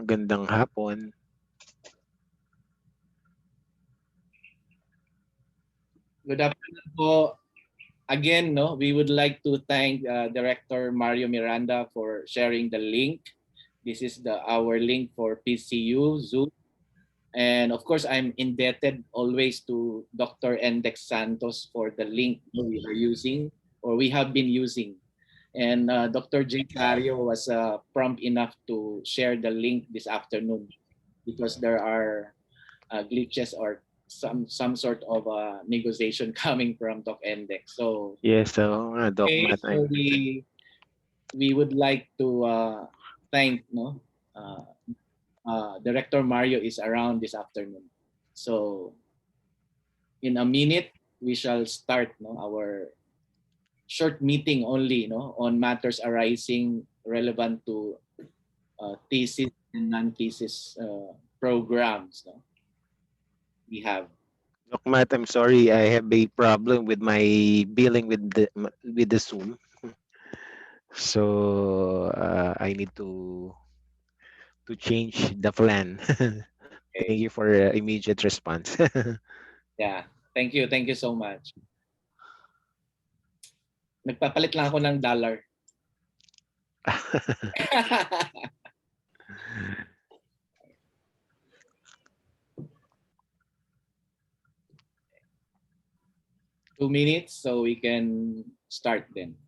Magandang hapon. Good afternoon po. Again, no, we would like to thank Director Mario Miranda for sharing the link. This is our link for PCU, Zoom. And of course, I'm indebted always to Dr. Endex Santos for the link we are using or we have been using. And Dr. J. Cario was prompt enough to share the link this afternoon because there are glitches or some sort of negotiation coming from Doc Endex. So yes, so Doc okay, Matt, so we would like to thank Director Mario is around this afternoon. So in a minute we shall start our short meeting only on matters arising relevant to thesis and non-thesis programs we have. Doc Matt, I'm sorry, I have a problem with my billing with the Zoom. So I need to change the plan. Thank Okay. you for immediate response. Yeah. Thank you. Thank you so much. Nagpapalit lang ako ng dollar. 2 minutes so we can start then.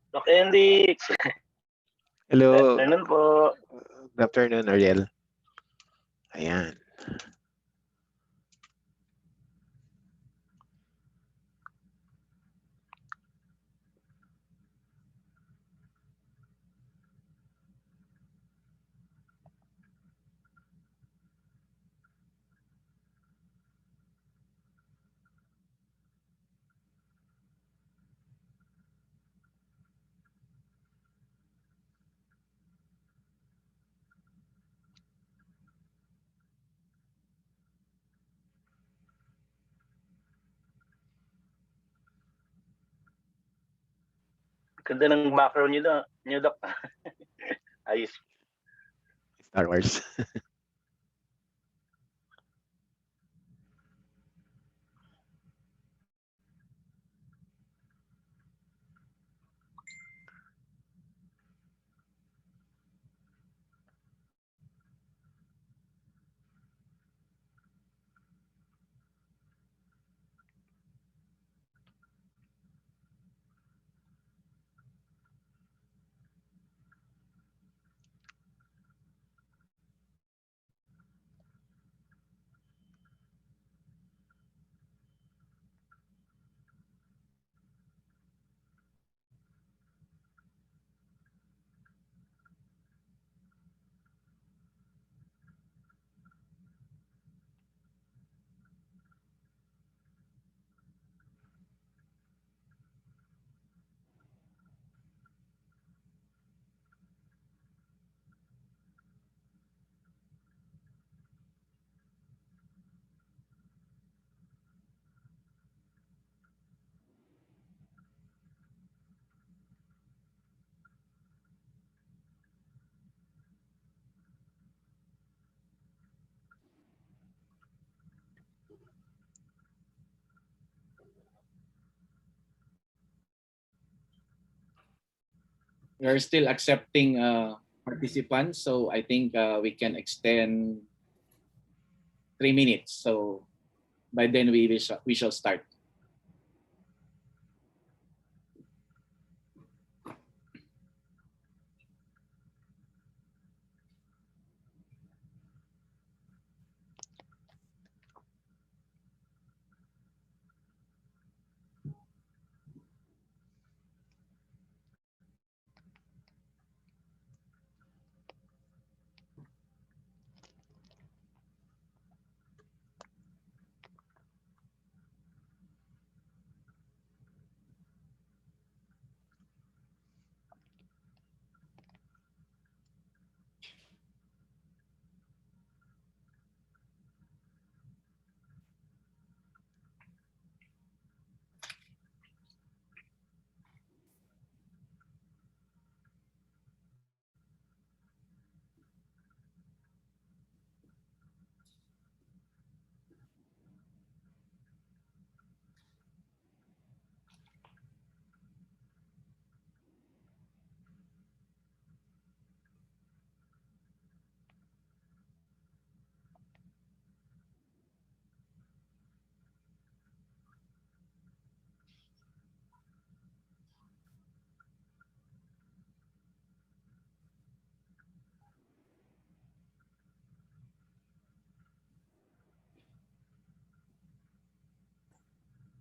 Doc Enrix. Hello. Good afternoon po. Good afternoon, Ariel. Ayan. Ganda ng background niyo, Doc. Ayos. Star Wars. We are still accepting participants, so I think we can extend 3 minutes. So by then we shall start.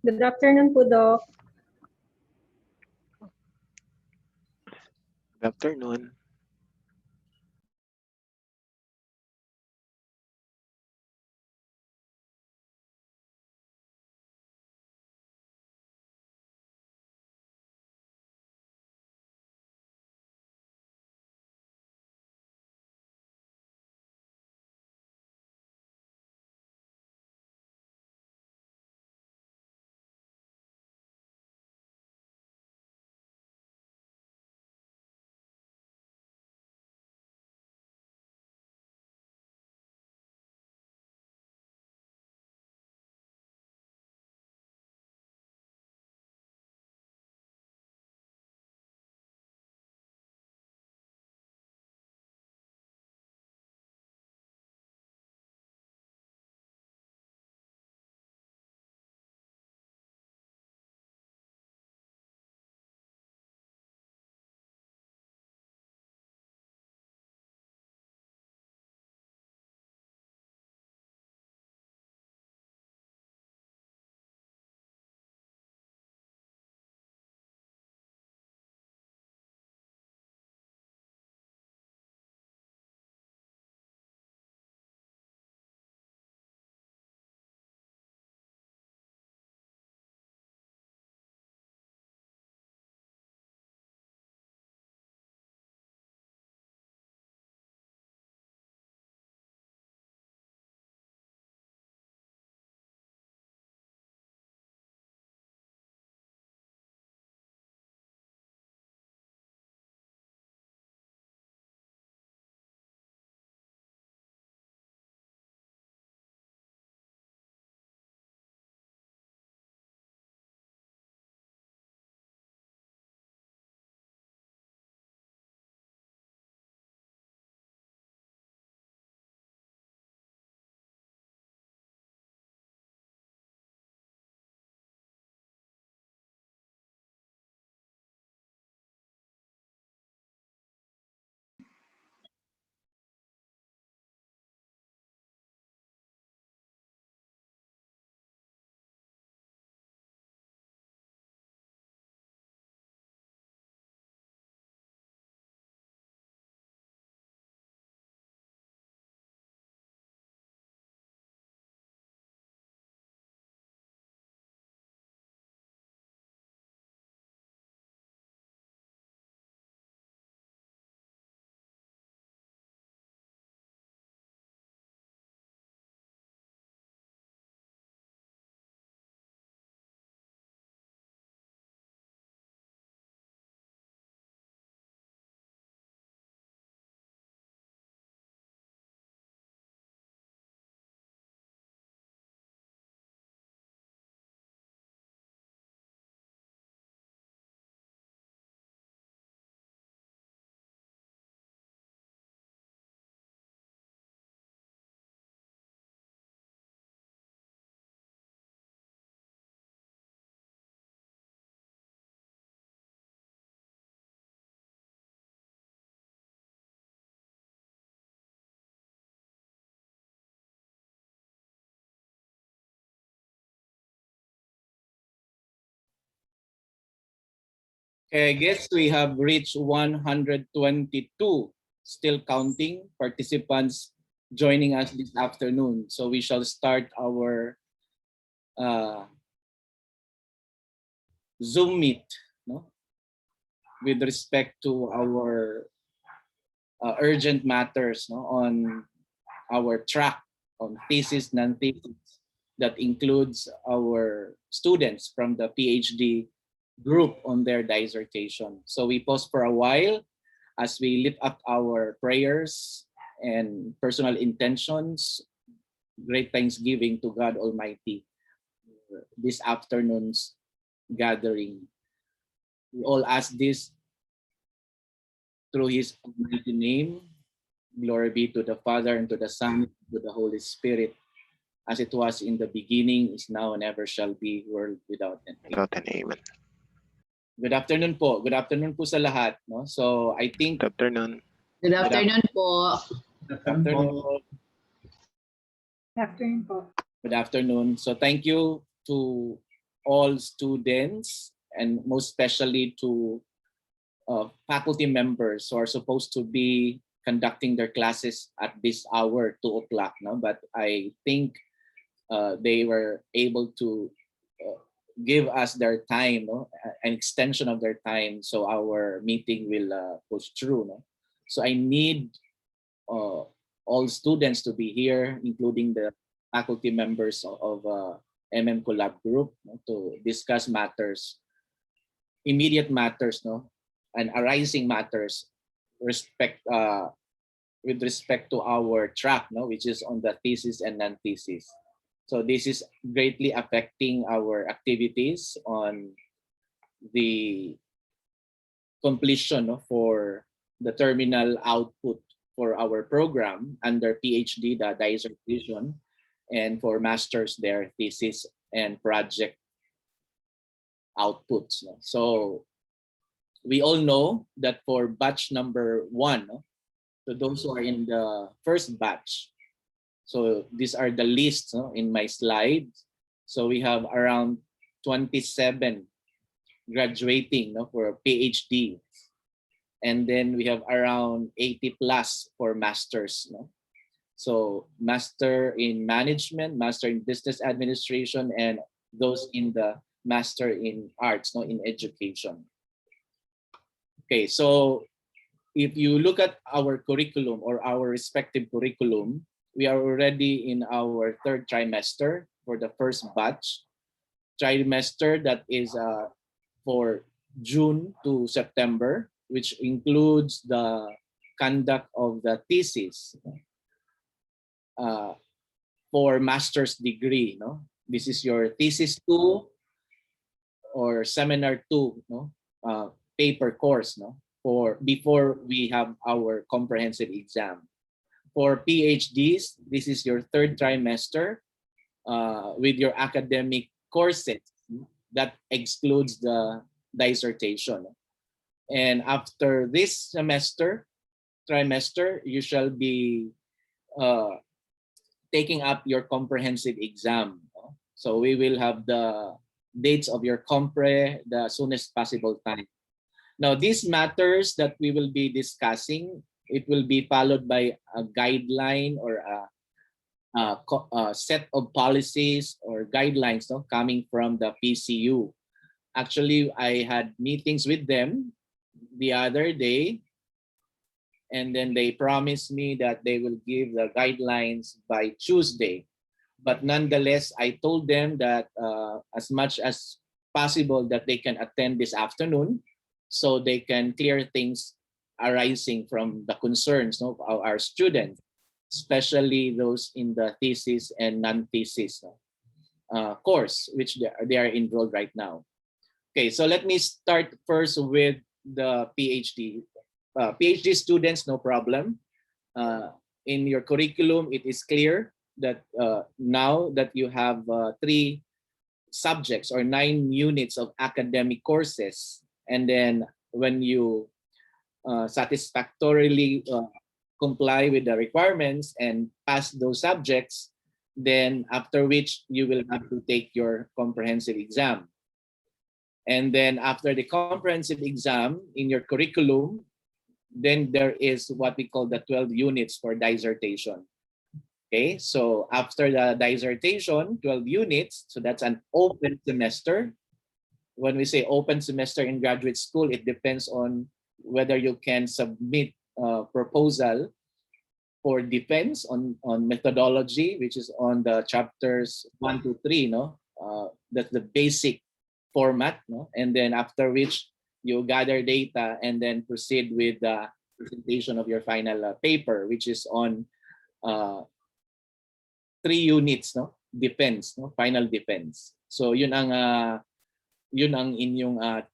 Good afternoon po, Doc. Good afternoon. Okay, I guess we have reached 122, still counting participants joining us this afternoon. So we shall start our uh, Zoom meet, no? With respect to our urgent matters, no? On our track on thesis, non-thesis, that includes our students from the PhD group on their dissertation. So we pause for a while as we lift up our prayers and personal intentions, great thanksgiving to God Almighty for this afternoon's gathering. We all ask this through His almighty name. Glory be to the Father, and to the Son, and to the Holy Spirit, as it was in the beginning, is now, and ever shall be, world without end. Without an amen. Good afternoon po. Good afternoon po sa lahat. No? So I think Good afternoon. Good afternoon po. good afternoon. Good afternoon po. Good afternoon. So thank you to all students, and most especially to faculty members who are supposed to be conducting their classes at this hour, 2 o'clock. No? But I think they were able to give us their time, no? An extension of their time, so our meeting will push through. No? So I need all students to be here, including the faculty members of MMCollab group, no? To discuss matters, immediate matters, no, and arising matters, with respect to our track, no, which is on the thesis and non-thesis. So this is greatly affecting our activities on the completion, no, for the terminal output for our program under PhD, the dissertation, and for masters, their thesis and project outputs. No? So we all know that for batch number 1, no, so those who are in the first batch, so these are the lists, no, in my slides. So we have around 27 graduating, no, for PhD, and then we have around 80 plus for masters. No? So master in management, master in business administration, and those in the master in arts, no, in education. Okay, so if you look at our curriculum or our respective curriculum, we are already in our 3rd trimester for the first batch. Trimester that is for June to September, which includes the conduct of the thesis for master's degree. No? This is your thesis 2 or seminar 2, no? Paper course, no? For before we have our comprehensive exam. For PhDs, this is your 3rd trimester with your academic courses. That excludes the dissertation. And after this trimester, you shall be taking up your comprehensive exam. So we will have the dates of your compre the soonest possible time. Now, these matters that we will be discussing, it will be followed by a guideline or a set of policies or guidelines, no, coming from the PCU. Actually, I had meetings with them the other day, and then they promised me that they will give the guidelines by Tuesday. But nonetheless, I told them that as much as possible that they can attend this afternoon, so they can clear things arising from the concerns, no, of our students, especially those in the thesis and non-thesis course, which they are enrolled right now. Okay, so let me start first with the PhD. PhD students, no problem. In your curriculum, it is clear that now that you have 3 subjects or 9 units of academic courses, and then when you satisfactorily comply with the requirements and pass those subjects, then after which you will have to take your comprehensive exam. And then after the comprehensive exam in your curriculum, then there is what we call the 12 units for dissertation. Okay, so after the dissertation, 12 units, so that's an open semester. When we say open semester in graduate school, it depends on whether you can submit a proposal for defense on methodology, which is on the chapters 1 to 3, no? That's the basic format, no? And then after which you gather data and then proceed with the presentation of your final paper, which is on 3 units, no? Defense, no? Final defense. So yun ang inyong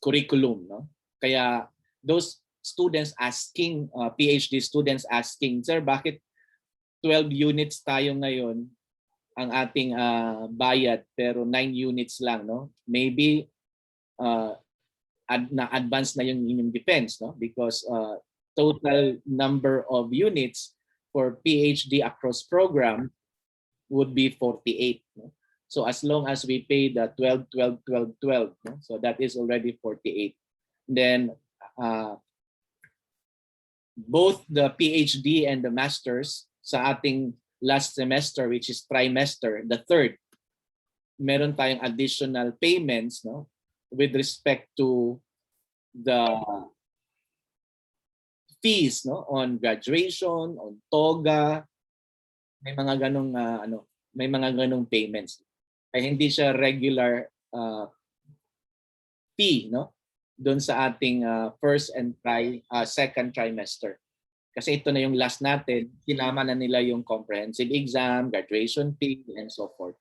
curriculum, no? Kaya those students asking, PhD students asking, sir, bakit 12 units tayo ngayon ang ating bayad pero 9 units lang, no? Maybe na-advance na yung inyong defense, no? Because total number of units for PhD across program would be 48, no? So as long as we pay the 12, 12, 12, 12, no? So that is already 48. Then both the PhD and the Masters sa ating last semester, which is trimester, the third, meron tayong additional payments, no, with respect to the fees, no, on graduation, on toga, may mga ganong may mga ganong payments. Ay hindi siya regular fee, no, doon sa ating first and second trimester. Kasi ito na yung last natin, sinama na nila yung comprehensive exam, graduation fee, and so forth.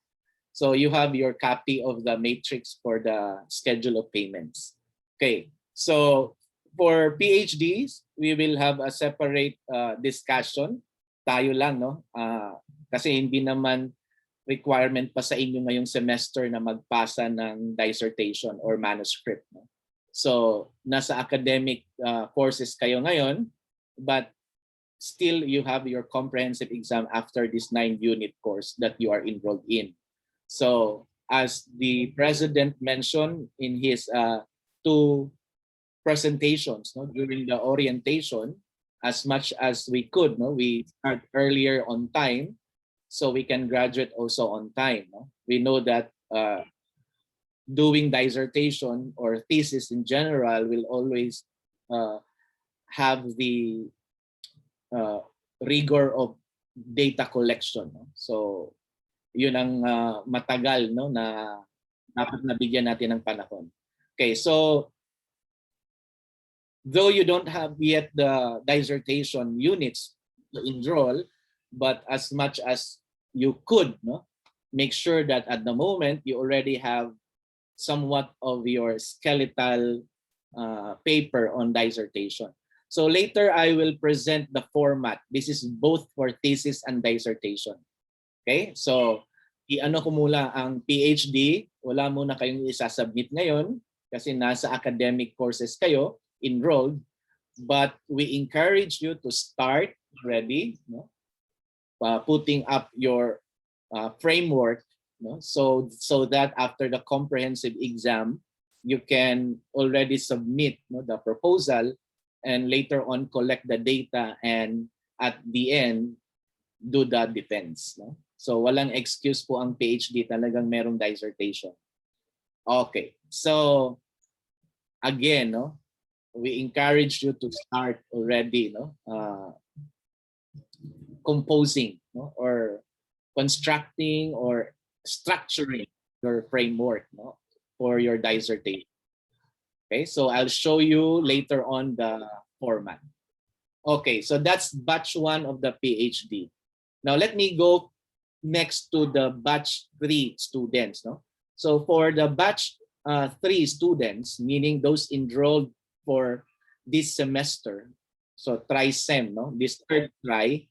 So you have your copy of the matrix for the schedule of payments. Okay, so for PhDs, we will have a separate discussion. Tayo lang, no? Kasi hindi naman requirement pa sa inyo ngayong semester na magpasa ng dissertation or manuscript. No? So nasa academic courses kayo ngayon, but still you have your comprehensive exam after this 9-unit course that you are enrolled in. So as the president mentioned in his 2 presentations, no, during the orientation, as much as we could, no, we start earlier on time so we can graduate also on time. No? We know that doing dissertation or thesis in general will always have the rigor of data collection. No? So yun ang matagal, no, na dapat nabigyan natin ng panahon. Okay, so though you don't have yet the dissertation units to enroll, but as much as you could, no, make sure that at the moment you already have somewhat of your skeletal paper on dissertation. So later I will present the format. This is both for thesis and dissertation. Okay, so i-ano ko muna ang PhD. Wala muna kayong isasubmit ngayon kasi nasa academic courses kayo enrolled, but we encourage you to start already, no? Putting up your framework, no? So that after the comprehensive exam you can already submit, no, the proposal and later on collect the data and at the end do the defense. No? So walang excuse po ang PhD, talagang merong dissertation. Okay, so again, no, we encourage you to start already, no, composing, no, or constructing or structuring your framework, no, for your dissertation. Okay, so I'll show you later on the format. Okay, so that's batch 1 of the PhD. Now let me go next to the batch 3 students. No? So for the batch 3 students, meaning those enrolled for this semester, so tri-sem, no? This third try,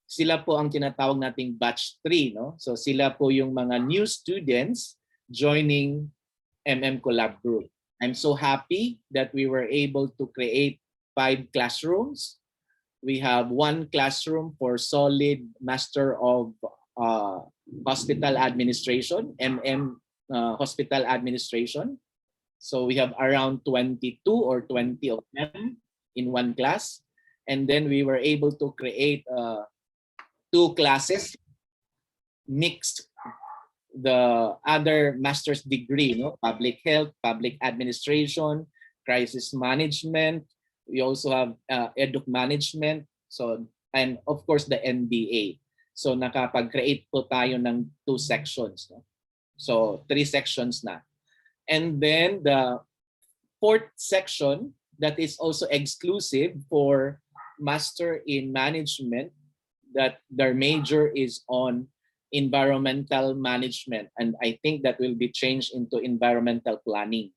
sila po ang tinatawag nating batch 3. No? So sila po yung mga new students joining MMCollab group. I'm so happy that we were able to create 5 classrooms. We have 1 classroom for solid Master of Hospital Administration, Hospital Administration. So we have around 22 or 20 of them in 1 class. And then we were able to create 2 classes, mixed the other master's degree, no? Public health, public administration, crisis management. We also have edu management. So, and of course the MBA. So nakapag-create po tayo ng 2 sections. No? So 3 sections na. And then the 4th section that is also exclusive for Master in Management, that their major is on environmental management. And I think that will be changed into environmental planning.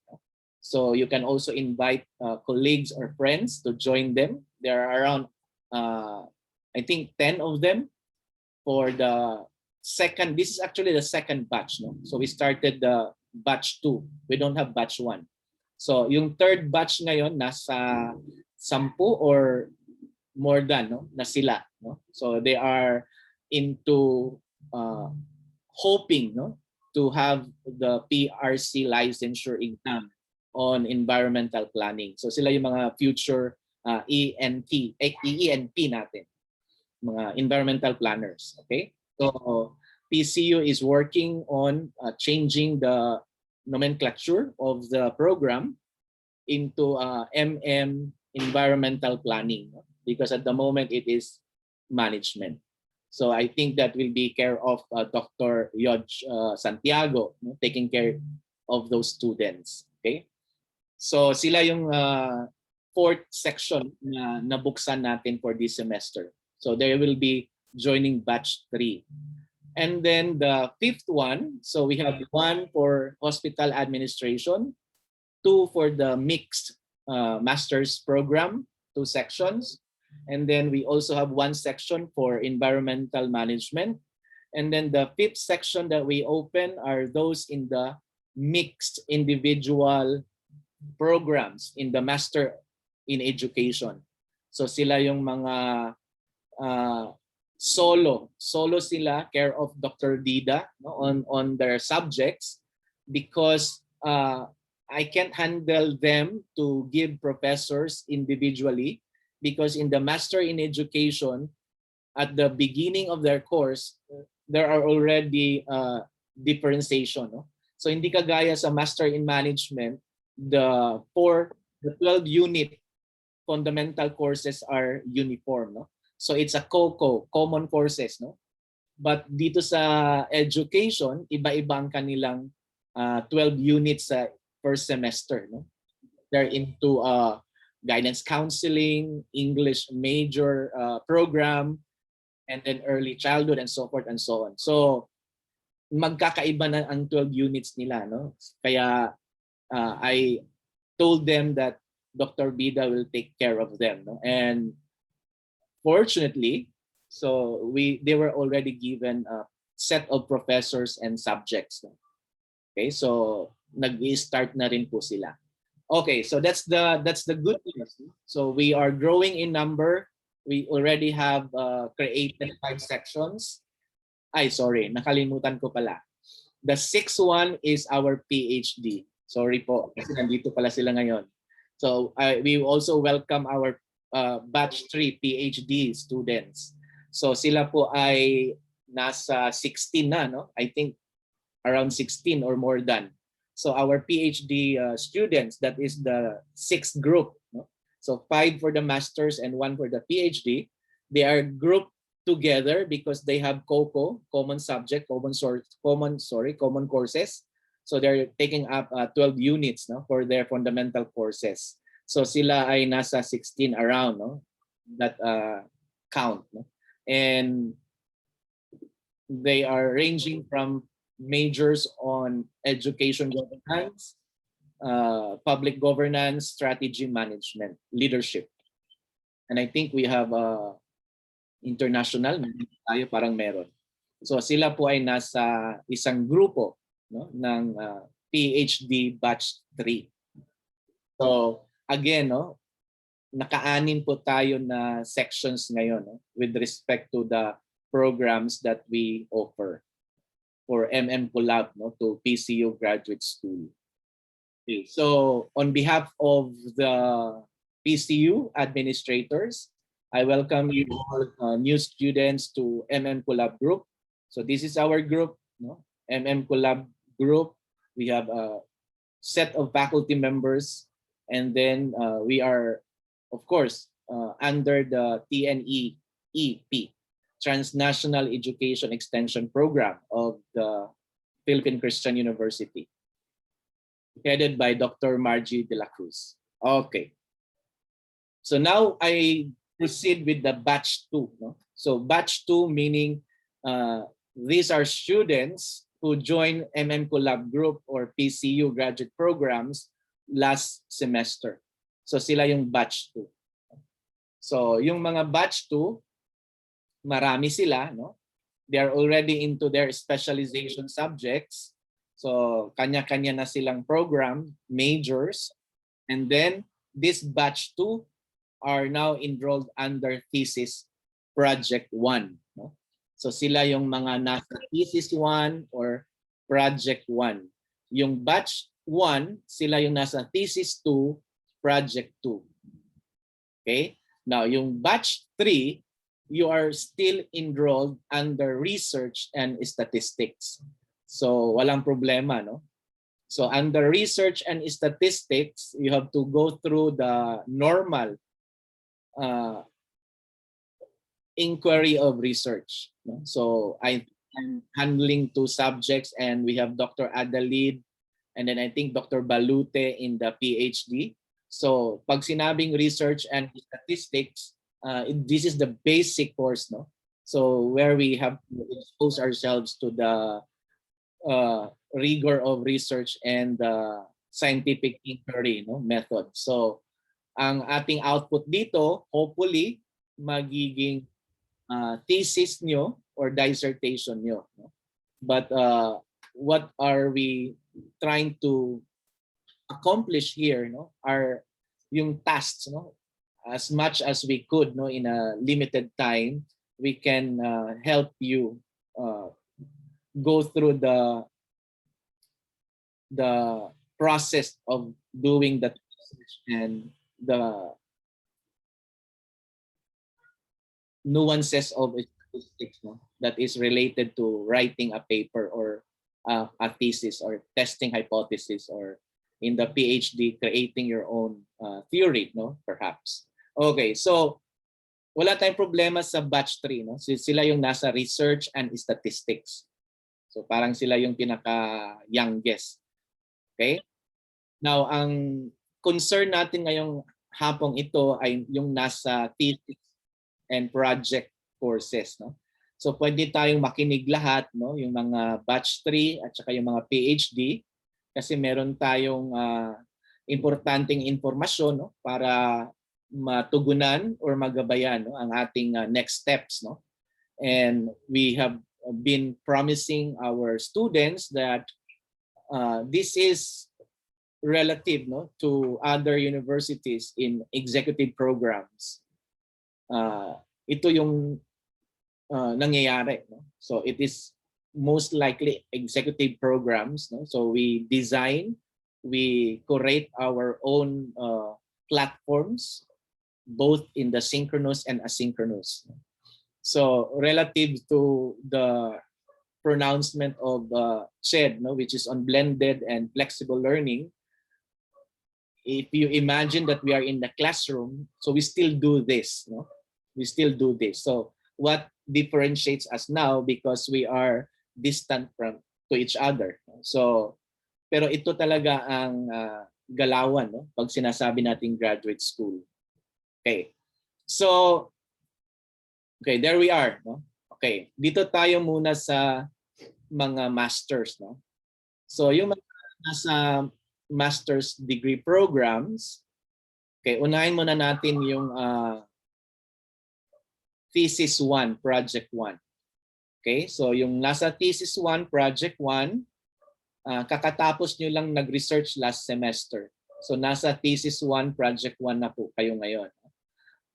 So you can also invite colleagues or friends to join them. There are around, I think, 10 of them for the second. This is actually the second batch. No? So we started the batch 2. We don't have batch 1. So yung third batch ngayon, nasa 10 or more than, no? Na sila. No? So they are into hoping, no, to have the PRC licensure exam on environmental planning. So sila yung mga future EENP natin, mga environmental planners. Okay? So PCU is working on changing the nomenclature of the program into MM environmental planning, because at the moment it is management. So I think that will be care of Dr. Yodge Santiago, taking care of those students. Okay? So sila yung fourth section na nabuksan natin for this semester. So they will be joining batch 3. And then the fifth one, so we have 1 for hospital administration, 2 for the mixed master's program, 2 sections. And then we also have 1 section for environmental management. And then the 5th section that we open are those in the mixed individual programs in the master in education. So sila yung mga solo sila, care of Dr. Dida, no, on their subjects, because I can't handle them to give professors individually, because in the master in education, at the beginning of their course, there are already differentiation. No? So hindi kagaya sa master in management, the 12 unit fundamental courses are uniform. No? So it's a common courses. No? But dito sa education, iba-iba ang kanilang 12 units sa first semester. No? They're into guidance counseling, English major program, and then early childhood, and so forth and so on. So magkakaiba na ang 12 units nila. No? Kaya I told them that Dr. Bida will take care of them. No? And fortunately, so they were already given a set of professors and subjects. No? Okay, so nag-start na rin po sila. Okay, so that's the good news. So we are growing in number. We already have created 5 sections. Ay, sorry, nakalimutan ko pala. The 6th one is our PhD. Sorry po, kasi nandito pala sila ngayon. So we also welcome our batch 3 PhD students. So sila po ay nasa 16 na, no? I think around 16 or more than. So our PhD students, that is the 6th group. No? So 5 for the masters and 1 for the PhD. They are grouped together because they have common subject, common courses. So they're taking up 12 units, no, for their fundamental courses. So sila ay nasa 16 around, no, that count. No? And they are ranging from majors on education governance, public governance, strategy management, leadership. And I think we have international, tayo parang meron. So sila po ay nasa isang grupo, no, ng PhD batch 3. So again, no, naka-anim po tayo na sections ngayon, no, with respect to the programs that we offer for MMCollab, no, to PCU graduate school. Okay, so on behalf of the PCU administrators, I welcome you all new students to MMCollab group. So this is our group, no, MMCollab group. We have a set of faculty members, and then we are, of course, under the TNEEP, Transnational Education Extension Program of the Philippine Christian University, headed by Dr. Margie de la Cruz. Okay. So now I proceed with the batch 2. No? So batch 2 meaning these are students who join MMCollab group or PCU graduate programs last semester. So sila yung batch 2. So yung mga batch 2, marami sila, no? They are already into their specialization subjects. So kanya-kanya na silang program, majors. And then this batch 2 are now enrolled under Thesis Project 1. No? So sila yung mga nasa Thesis 1 or Project 1. Yung batch 1, sila yung nasa Thesis 2, Project 2. Okay? Now, yung batch 3, you are still enrolled under Research and Statistics. So, walang problema, no? So, under Research and Statistics, you have to go through the normal inquiry of research. No? So, I'm handling 2 subjects, and we have Dr. Adalid and then I think Dr. Balute in the PhD. So, pag sinabing Research and Statistics, this is the basic course, no? So, where we have to expose ourselves to the rigor of research and scientific inquiry, no, method. So, ang ating output dito, hopefully, magiging thesis nyo or dissertation nyo. No? But what are we trying to accomplish here, no, are yung tasks, no, as much as we could, no, in a limited time, we can help you go through the process of doing the research and the nuances of statistics, no, that is related to writing a paper or a thesis or testing hypothesis, or in the PhD, creating your own theory, no, perhaps. Okay, so wala tayong problema sa batch 3, no? Sila yung nasa Research and Statistics. So parang sila yung pinaka-youngest. Okay? Now, ang concern natin ngayong hapong ito ay yung nasa thesis and project courses, no? So pwede tayong makinig lahat, no, yung mga batch 3 at saka yung mga PhD, kasi meron tayong importanteng informasyon, no, para matugunan or magabayan, no, ang ating next steps, no. And we have been promising our students that this is relative, no, to other universities in executive programs. Ito yung nangyayari, no? So it is most likely executive programs, no? So we design, we curate our own platforms, both in the synchronous and asynchronous. So relative to the pronouncement of CHED, no, which is on blended and flexible learning, if you imagine that we are in the classroom, so we still do this, no? We still do this. So what differentiates us now, because we are distant from to each other. So, pero ito talaga ang galawan, no, pag sinasabi nating graduate school. Okay. So, okay, there we are, no? Okay, dito tayo muna sa mga masters, no? So, yung mga nasa master's degree programs, okay, unahin muna natin yung Thesis 1, Project 1. Okay, so yung nasa Thesis 1, Project 1, kakatapos nyo lang nag-research last semester. So nasa Thesis 1, Project 1 na po kayo ngayon.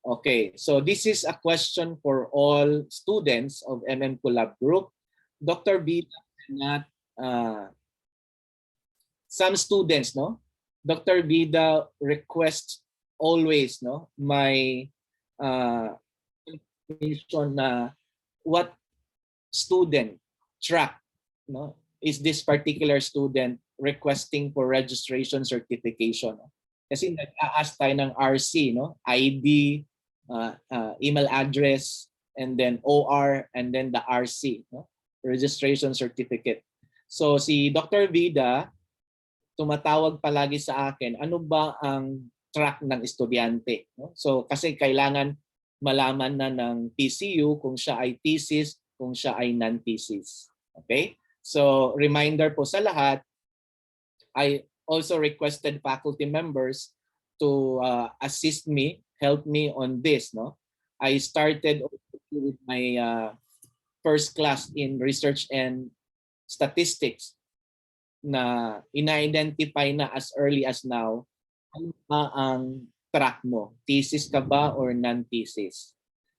Okay, so this is a question for all students of MMCollab group. Dr. B, not some students, no? Dr. Bida requests always, no, my information na what student track, no, is this particular student requesting for registration certification. No? Kasi nag-a-ask tayo ng RC, no, ID, email address, and then OR, and then the RC, no, registration certificate. So si Dr. Vida tumatawag palagi sa akin, ano ba ang track ng estudyante, no? So kasi kailangan malaman na ng PCU kung siya ay thesis, kung siya ay non-thesis. Okay? So reminder po sa lahat, I also requested faculty members to assist me, help me on this, no? I started with my first class in research and statistics na ina-identify na as early as now ano ba ang track mo, thesis ka ba or non-thesis,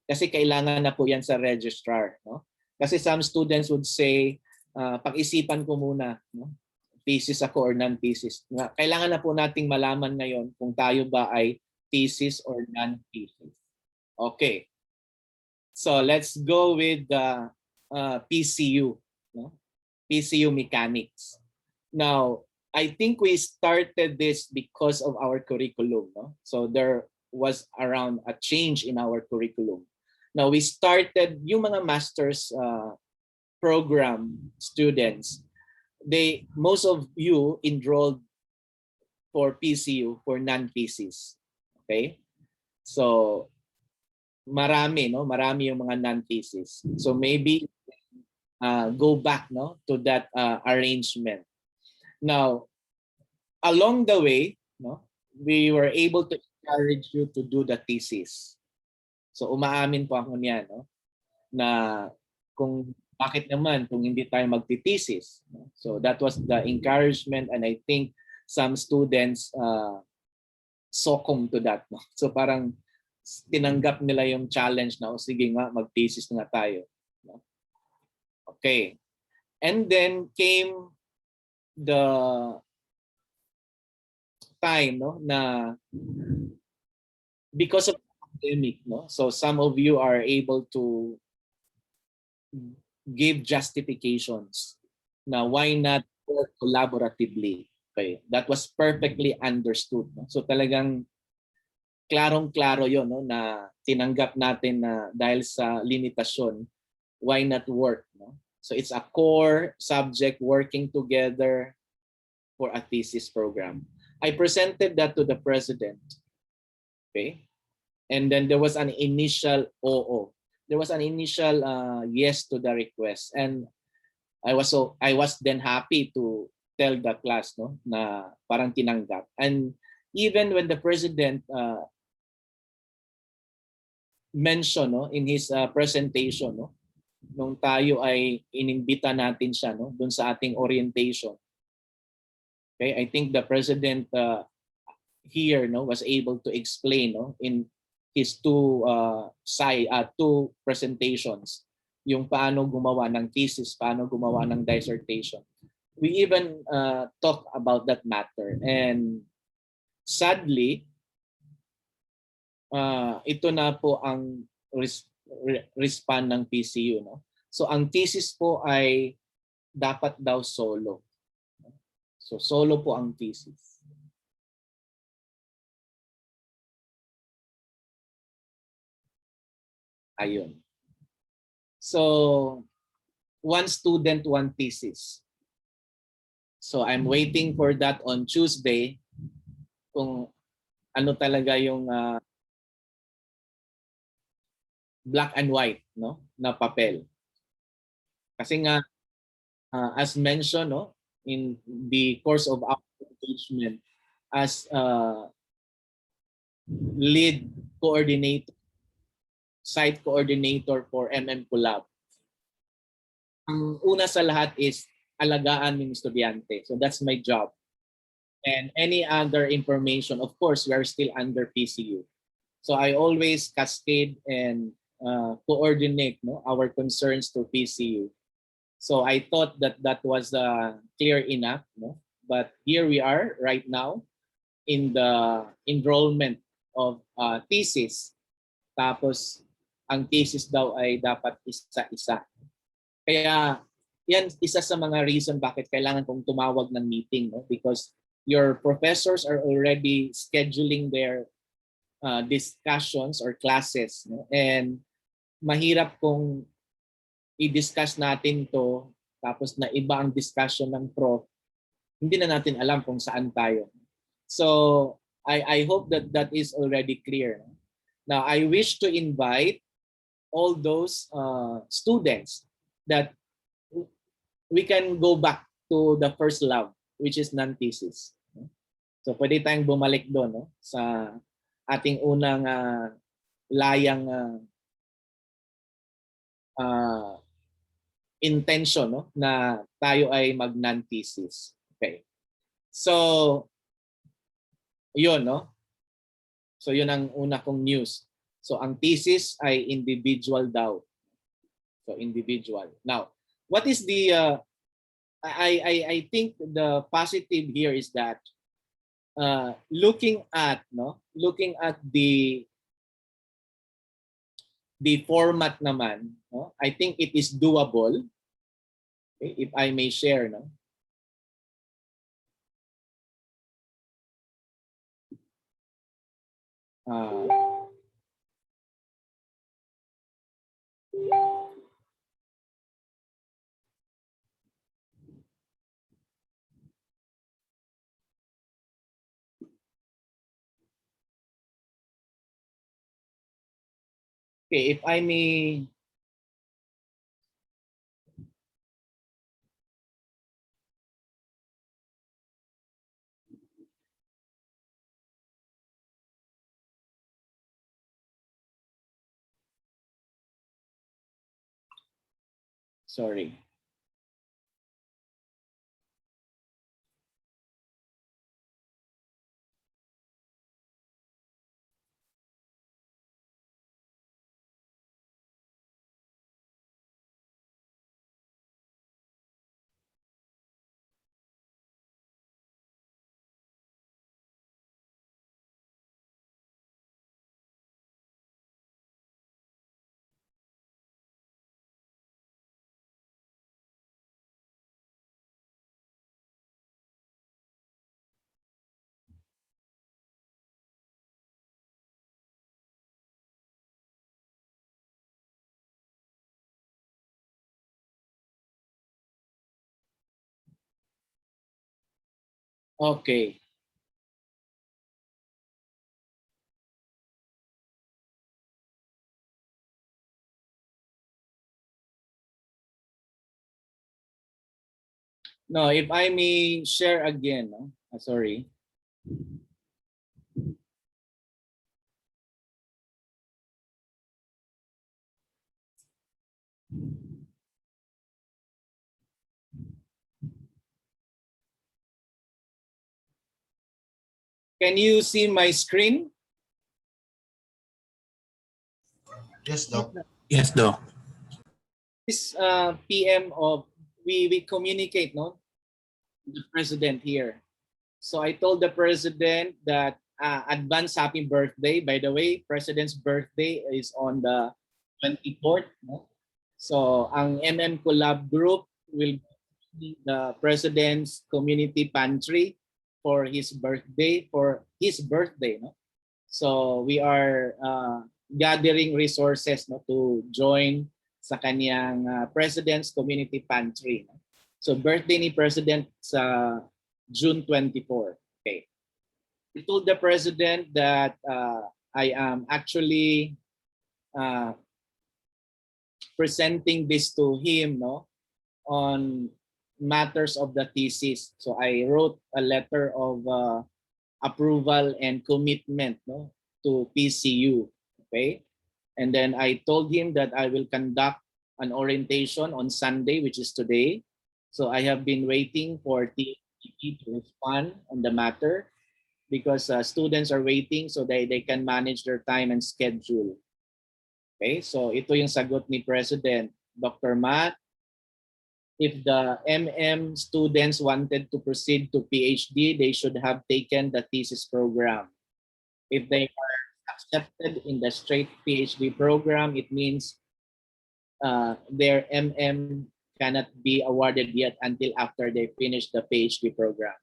kasi kailangan na po yan sa registrar, no? Kasi some students would say pag-isipan ko muna, no? Thesis ako or non-thesis. Kailangan na po nating malaman ngayon kung tayo ba ay thesis or non-thesis. Okay. So let's go with the PCU, no? PCU mechanics. Now, I think we started this because of our curriculum, no? So there was around a change in our curriculum. Now we started yung mga master's program students. Most of you enrolled for PCU for non-thesis. Okay? So marami, no? Marami yung mga non-thesis. So maybe go back, no, to that arrangement. Now, along the way, no, we were able to encourage you to do the thesis. So umaamin po ako niyan, no, na kung bakit naman kung hindi tayo magti-thesis. No? So that was the encouragement, and I think some students succumb to that. No? So parang tinanggap nila yung challenge na, sige nga, mag-thesis na tayo. No? Okay. And then came the time, no, na because of the pandemic, no, so some of you are able to give justifications na why not work collaboratively. Okay, that was perfectly understood, no? So talagang klarong-klaro 'yon, no, na tinanggap natin na dahil sa limitasyon, why not work, no? So it's a core subject working together for a thesis program. I presented that to the president. Okay? And then there was an initial OO. There was an initial yes to the request, and I was then happy to tell the class, no, na parang tinanggap. And even when the president mentioned, no, in his presentation, no, nung tayo ay inimbita natin siya, no, dun sa ating orientation. Okay, I think the president here, no, was able to explain, no, in his two presentations, yung paano gumawa ng thesis, paano gumawa ng dissertation. We even talk about that matter, and sadly, ito na po ang respond ng PCU, no. So ang thesis po ay dapat daw solo. So solo po ang thesis. Ayun. So one student, one thesis. So I'm waiting for that on Tuesday kung ano talaga yung black and white, no, na papel. Kasi nga as mentioned, no, in the course of our engagement as lead coordinator, site coordinator for MMCollab, ang una sa lahat is alagaan ng estudyante. So that's my job. And any other information, of course, we are still under PCU. So I always cascade and coordinate, no, our concerns to PCU. So I thought that that was clear enough, no? But here we are right now in the enrollment of thesis. Tapos ang thesis daw ay dapat isa-isa. Kaya yan isa sa mga reason bakit kailangan kong tumawag ng meeting, no? Because your professors are already scheduling their discussions or classes, no? And mahirap kung i-discuss natin to tapos na iba ang discussion ng prof, hindi na natin alam kung saan tayo. So I hope that that is already clear. Now I wish to invite all those students that we can go back to the first love, which is non-thesis. So pwede tayong bumalik doon, no, sa ating unang layang intention, no, na tayo ay mag non-thesis. Okay. So yun, no. So yun ang una kong news. So ang thesis ay individual daw. So individual. Now, what is the I think the positive here is that looking at the format naman, no? I think it is doable. Okay, if I may share, no? Okay, if I may, sorry. Okay. No, if I may share again, no? Sorry. Can you see my screen? Yes, Doc. Yes, Doc. This PM of we communicate, no, the president here. So I told the president that advance happy birthday. By the way, president's birthday is on the 24th. No? So ang MMCollab group will be the president's community pantry for his birthday. No? So we are gathering resources, no, to join sa kaniyang president's community pantry. No? So birthday ni president sa June 24. Okay. I told the president that I am actually presenting this to him, no, on matters of the thesis. So I wrote a letter of approval and commitment, no, to PCU. Okay. And then I told him that I will conduct an orientation on Sunday, which is today. So I have been waiting for TFTP to respond on the matter because students are waiting so they can manage their time and schedule. Okay, so ito yung sagot ni President Dr. Matt. If the MM students wanted to proceed to PhD, they should have taken the thesis program. If they are accepted in the straight PhD program, it means their MM cannot be awarded yet until after they finish the PhD program.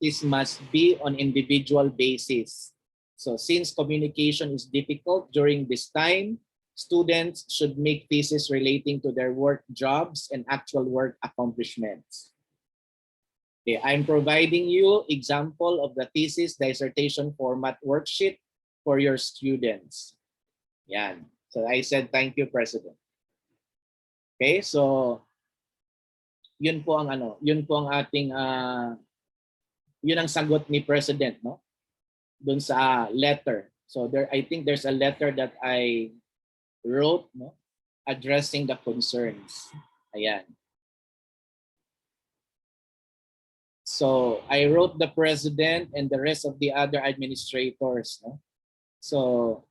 This must be on individual basis. So since communication is difficult during this time, students should make thesis relating to their work jobs and actual work accomplishments. Okay, I'm providing you example of the thesis dissertation format worksheet for your students. Yan. So I said, thank you, President. Okay, so yun po ang ating yun ang sagot ni President, no? Doon sa letter. So I think there's a letter that I wrote, no, addressing the concerns. Ayan. So I wrote the president and the rest of the other administrators, no? So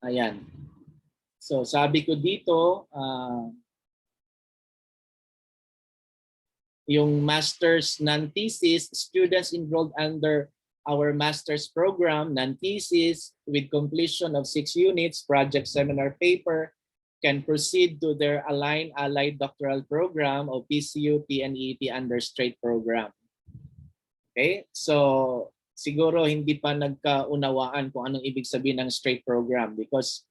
ayan. So sabi ko dito, yung master's non-thesis, students enrolled under our master's program, non-thesis, with completion of 6 units, project seminar paper, can proceed to their aligned allied doctoral program o PCU TNEP under straight program. Okay? So, siguro hindi pa nagkaunawaan kung anong ibig sabihin ng straight program because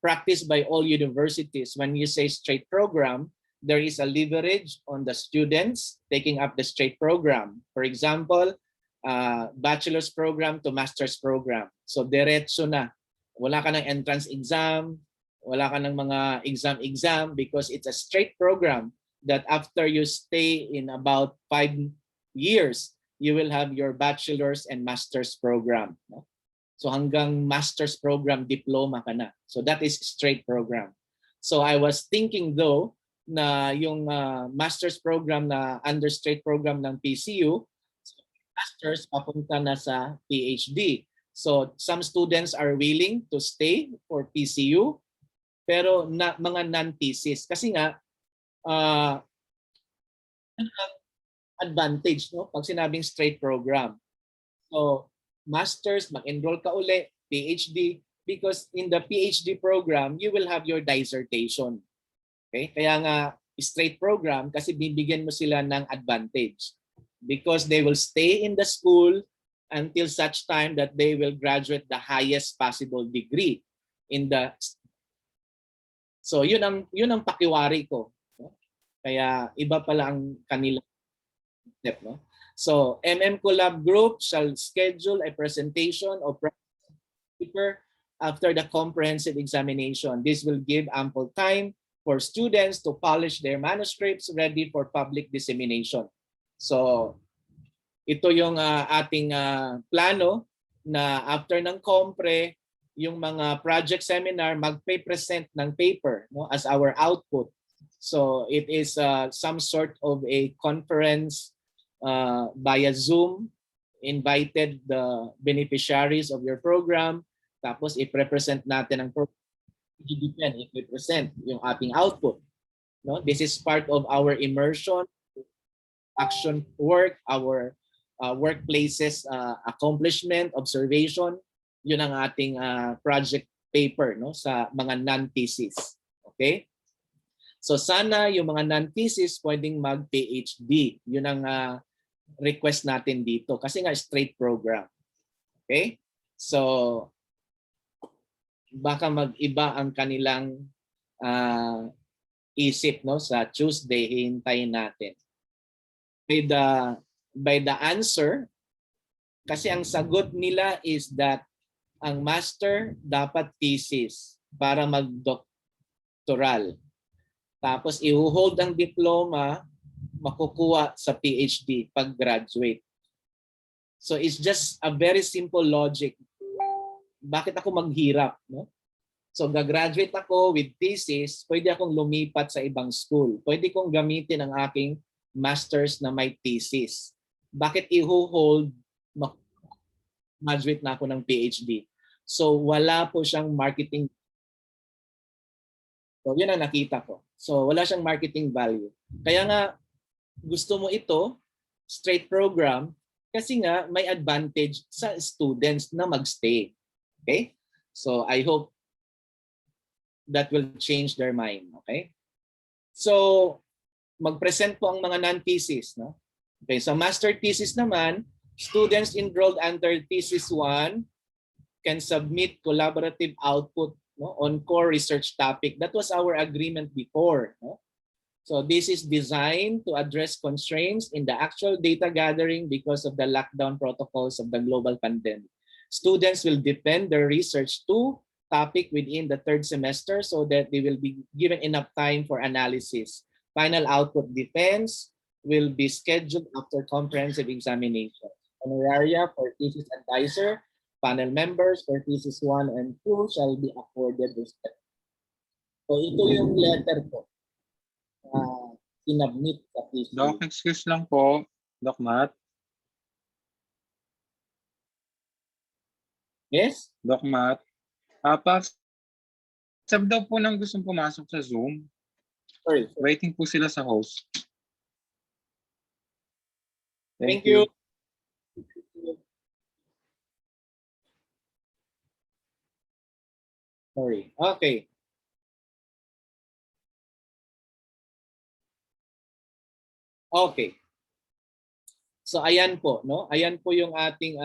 practiced by all universities, when you say straight program, there is a leverage on the students taking up the straight program. For example, bachelor's program to master's program. So diretso na. Wala ka ng entrance exam, wala ka ng mga exam because it's a straight program that after you stay in about 5 years, you will have your bachelor's and master's program. No? So hanggang master's program diploma ka na. So that is straight program. So I was thinking though na yung master's program na under straight program ng PCU, masters papunta na sa PhD. So some students are willing to stay for PCU pero mga non-thesis kasi nga advantage no pag sinabing straight program. So masters mag-enroll ka uli, PhD because in the PhD program you will have your dissertation. Okay? Kaya nga straight program kasi bibigyan mo sila ng advantage because they will stay in the school until such time that they will graduate the highest possible degree in the. So yun ang pakiwari ko. No? Kaya iba pala ang kanilang step, no? So MMCollab group shall schedule a presentation of paper after the comprehensive examination. This will give ample time for students to polish their manuscripts ready for public dissemination. So ito yung ating plano na after ng compre, yung mga project seminar magpe-present ng paper no, as our output. So it is some sort of a conference via Zoom, invited the beneficiaries of your program, tapos i-represent natin ang program. Depend if we present yung ating output. No? This is part of our immersion, action work, our workplaces accomplishment, observation. Yun ang ating project paper no sa mga non-thesis. Okay? So sana yung mga non-thesis pwedeng mag-PhD. Yun ang request natin dito kasi nga straight program. Okay? So baka mag-iba ang kanilang isip no sa Tuesday, hintayin natin. By the answer kasi ang sagot nila is that ang master dapat thesis para mag-doctoral. Tapos i-hold ang diploma, makukuha sa PhD pag graduate. So it's just a very simple logic. Bakit ako maghirap, no? So gagraduate ako with thesis, pwede akong lumipat sa ibang school. Pwede kong gamitin ang aking masters na may thesis. Bakit i-hold graduate na ako ng PhD? So wala po siyang marketing. So yun ang nakita ko. So wala siyang marketing value. Kaya nga gusto mo ito, straight program, kasi nga may advantage sa students na magstay. Okay? So I hope that will change their mind. Okay? So mag-present po ang mga non-thesis. No? Okay, so master thesis naman, students enrolled under thesis 1 can submit collaborative output no, on core research topic. That was our agreement before. No? So this is designed to address constraints in the actual data gathering because of the lockdown protocols of the global pandemic. Students will defend their research to topic within the 3rd semester so that they will be given enough time for analysis. Final output defense will be scheduled after comprehensive examination. Honoraria for thesis advisor, panel members for thesis 1 and 2 shall be afforded respectively. So ito yung letter ko. Sinubmit sa thesis. Doc, excuse lang po. Doc Matt. Yes? Doc Matt. Sab daw po nang gustong pumasok sa Zoom. Sorry. Waiting po sila sa host. Thank you. Sorry. Okay. Okay. So ayan po, no? Ayan po yung ating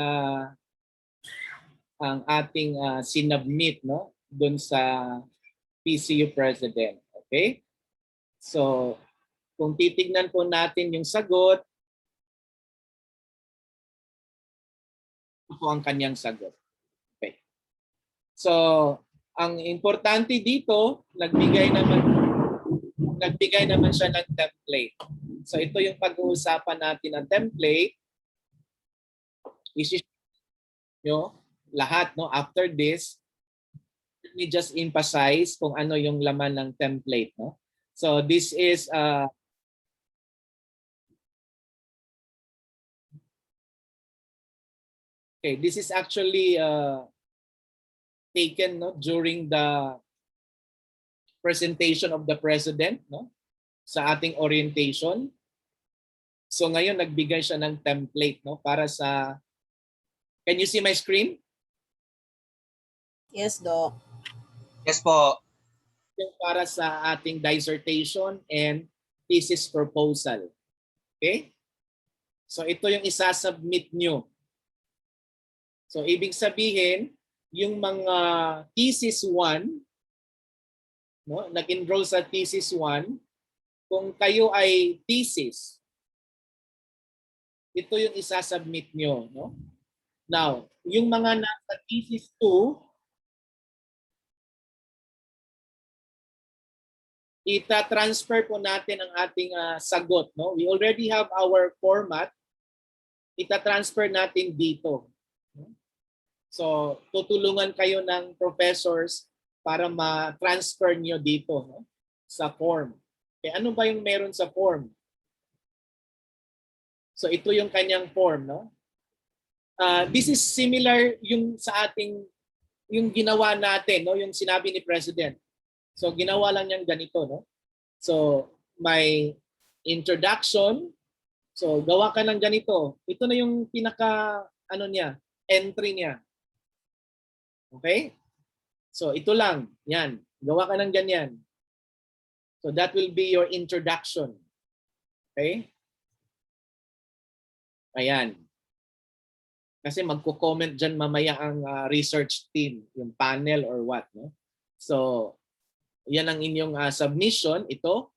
ang ating sinubmit, no, doon sa PCU president. Okay? So kung titignan po natin yung sagot, ito po ang kanyang sagot. Okay. So ang importante dito, nagbigay naman siya ng template. So ito yung pag-uusapan natin ng template. Isi nyo lahat, no, after this. Let me just emphasize kung ano yung laman ng template, no. So this is okay, this is actually taken, no, during the presentation of the president, no, sa ating orientation. So ngayon nagbigay siya ng template, no, para sa, can you see my screen? Yes, Doc. Yes po. Yung para sa ating dissertation and thesis proposal. Okay? So ito yung isasubmit nyo. So ibig sabihin, yung mga thesis 1, no, nag-enroll sa thesis 1, kung kayo ay thesis, ito yung isasubmit nyo, no? Now, yung mga nasa thesis 2, ita-transfer po natin ang ating sagot, no? We already have our format. Ita-transfer natin dito. So, tutulungan kayo ng professors para ma-transfer nyo dito, no, sa form. Okay, ano ba yung meron sa form? So, ito yung kanyang form, no? This is similar yung sa ating, yung ginawa natin, no? Yung sinabi ni President. So ginawa lang niyang ganito, no? So may introduction. So gawa ka ng ganito. Ito na yung pinaka ano niya, entry niya. Okay? So ito lang, yan. Gawa ka ng ganyan. So that will be your introduction. Okay? Ayan. Kasi magko-comment dyan mamaya ang research team, yung panel or what, no? So yan ang inyong submission. Ito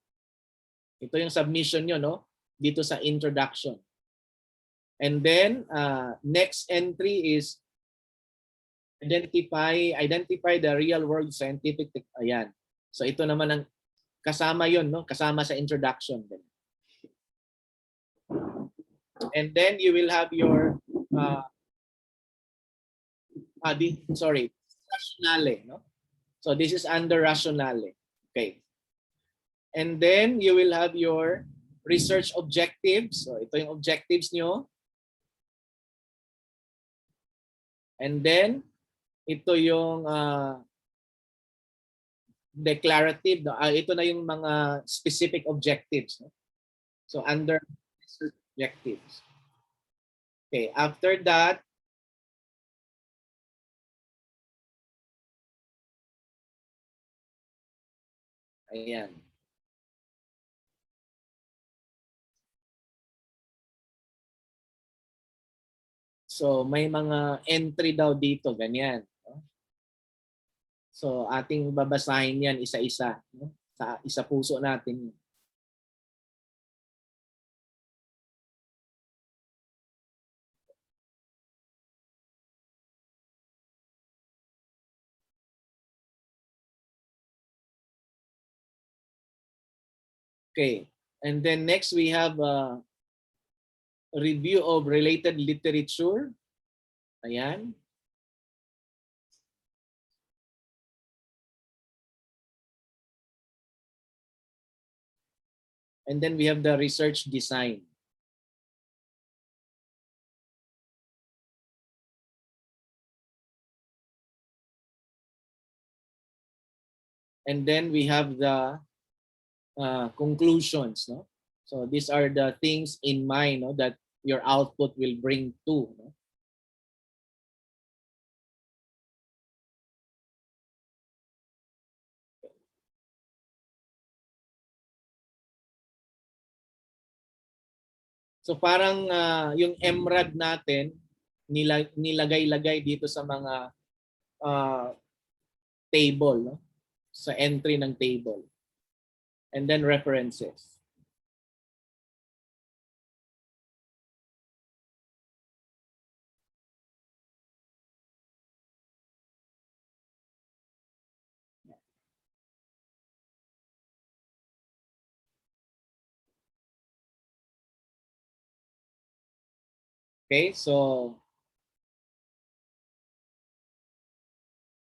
yung submission nyo, no? Dito sa introduction. And then, next entry is identify the real world scientific. Ayan. So ito naman ang kasama yon, no? Kasama sa introduction. And then you will have your rationale, no? So this is under rationale. Okay. And then you will have your research objectives. So ito yung objectives nyo. And then ito yung declarative. Ito na yung mga specific objectives. No? So under research objectives. Okay. After that, ayan. So may mga entry daw dito, ganyan. No? So ating babasahin yan isa-isa. No? Sa isa puso natin. Okay. And then next we have a review of related literature. Ayan. And then we have the research design. And then we have the conclusions. No? So these are the things in mind, no, that your output will bring to. No? So parang yung MRAD natin, nilagay-lagay dito sa mga table, no? Sa entry ng table. And then references. Okay, so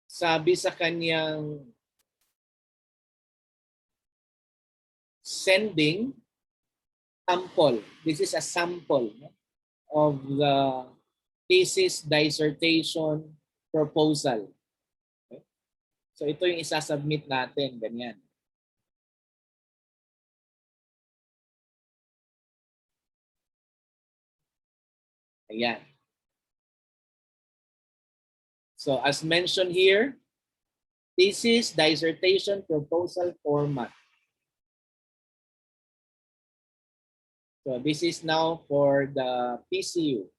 sabi sa kanyang sending sample. This is a sample, no, of the thesis, dissertation, proposal. Okay? So ito yung isasubmit natin, ganyan. Ayan. So as mentioned here, thesis, dissertation, proposal format. So this is now for the PCU.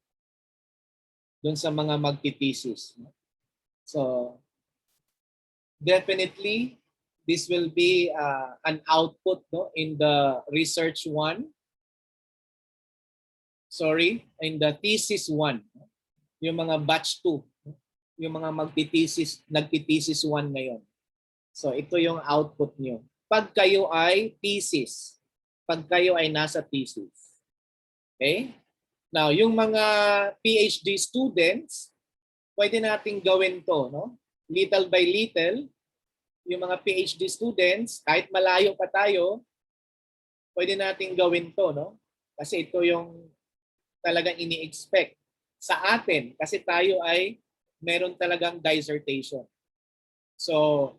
Dun sa mga magti-thesis. So definitely this will be an output, no, in the research one. Sorry, in the thesis 1, yung mga batch 2, yung mga magti-thesis, nagti-thesis 1 ngayon. So ito yung output nyo. Pag kayo ay thesis, pag kayo ay nasa thesis. Okay? Now, yung mga PhD students, pwede nating gawin to, no? Little by little, yung mga PhD students, kahit malayo pa tayo, pwede nating gawin to, no? Kasi ito yung talagang ini-expect sa atin kasi tayo ay meron talagang dissertation. So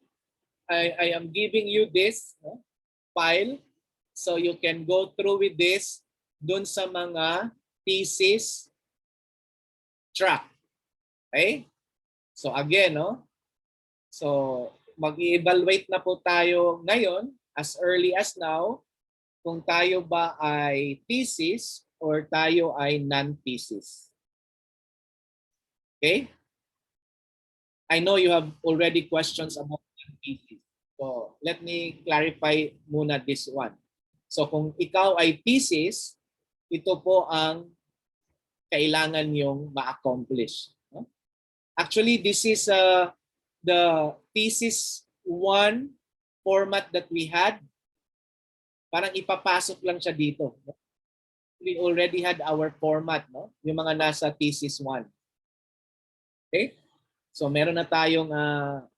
I am giving you this file so you can go through with this dun sa mga thesis track. Okay? So again, no? So mag-i-evaluate na po tayo ngayon as early as now kung tayo ba ay thesis or tayo ay non-thesis. Okay? I know you have already questions about non-thesis. So let me clarify muna this one. So kung ikaw ay thesis, ito po ang kailangan yung ma-accomplish. Actually, this is the thesis 1 format that we had. Parang ipapasok lang siya dito. We already had our format, no? Yung mga nasa thesis 1. Okay? So meron na tayong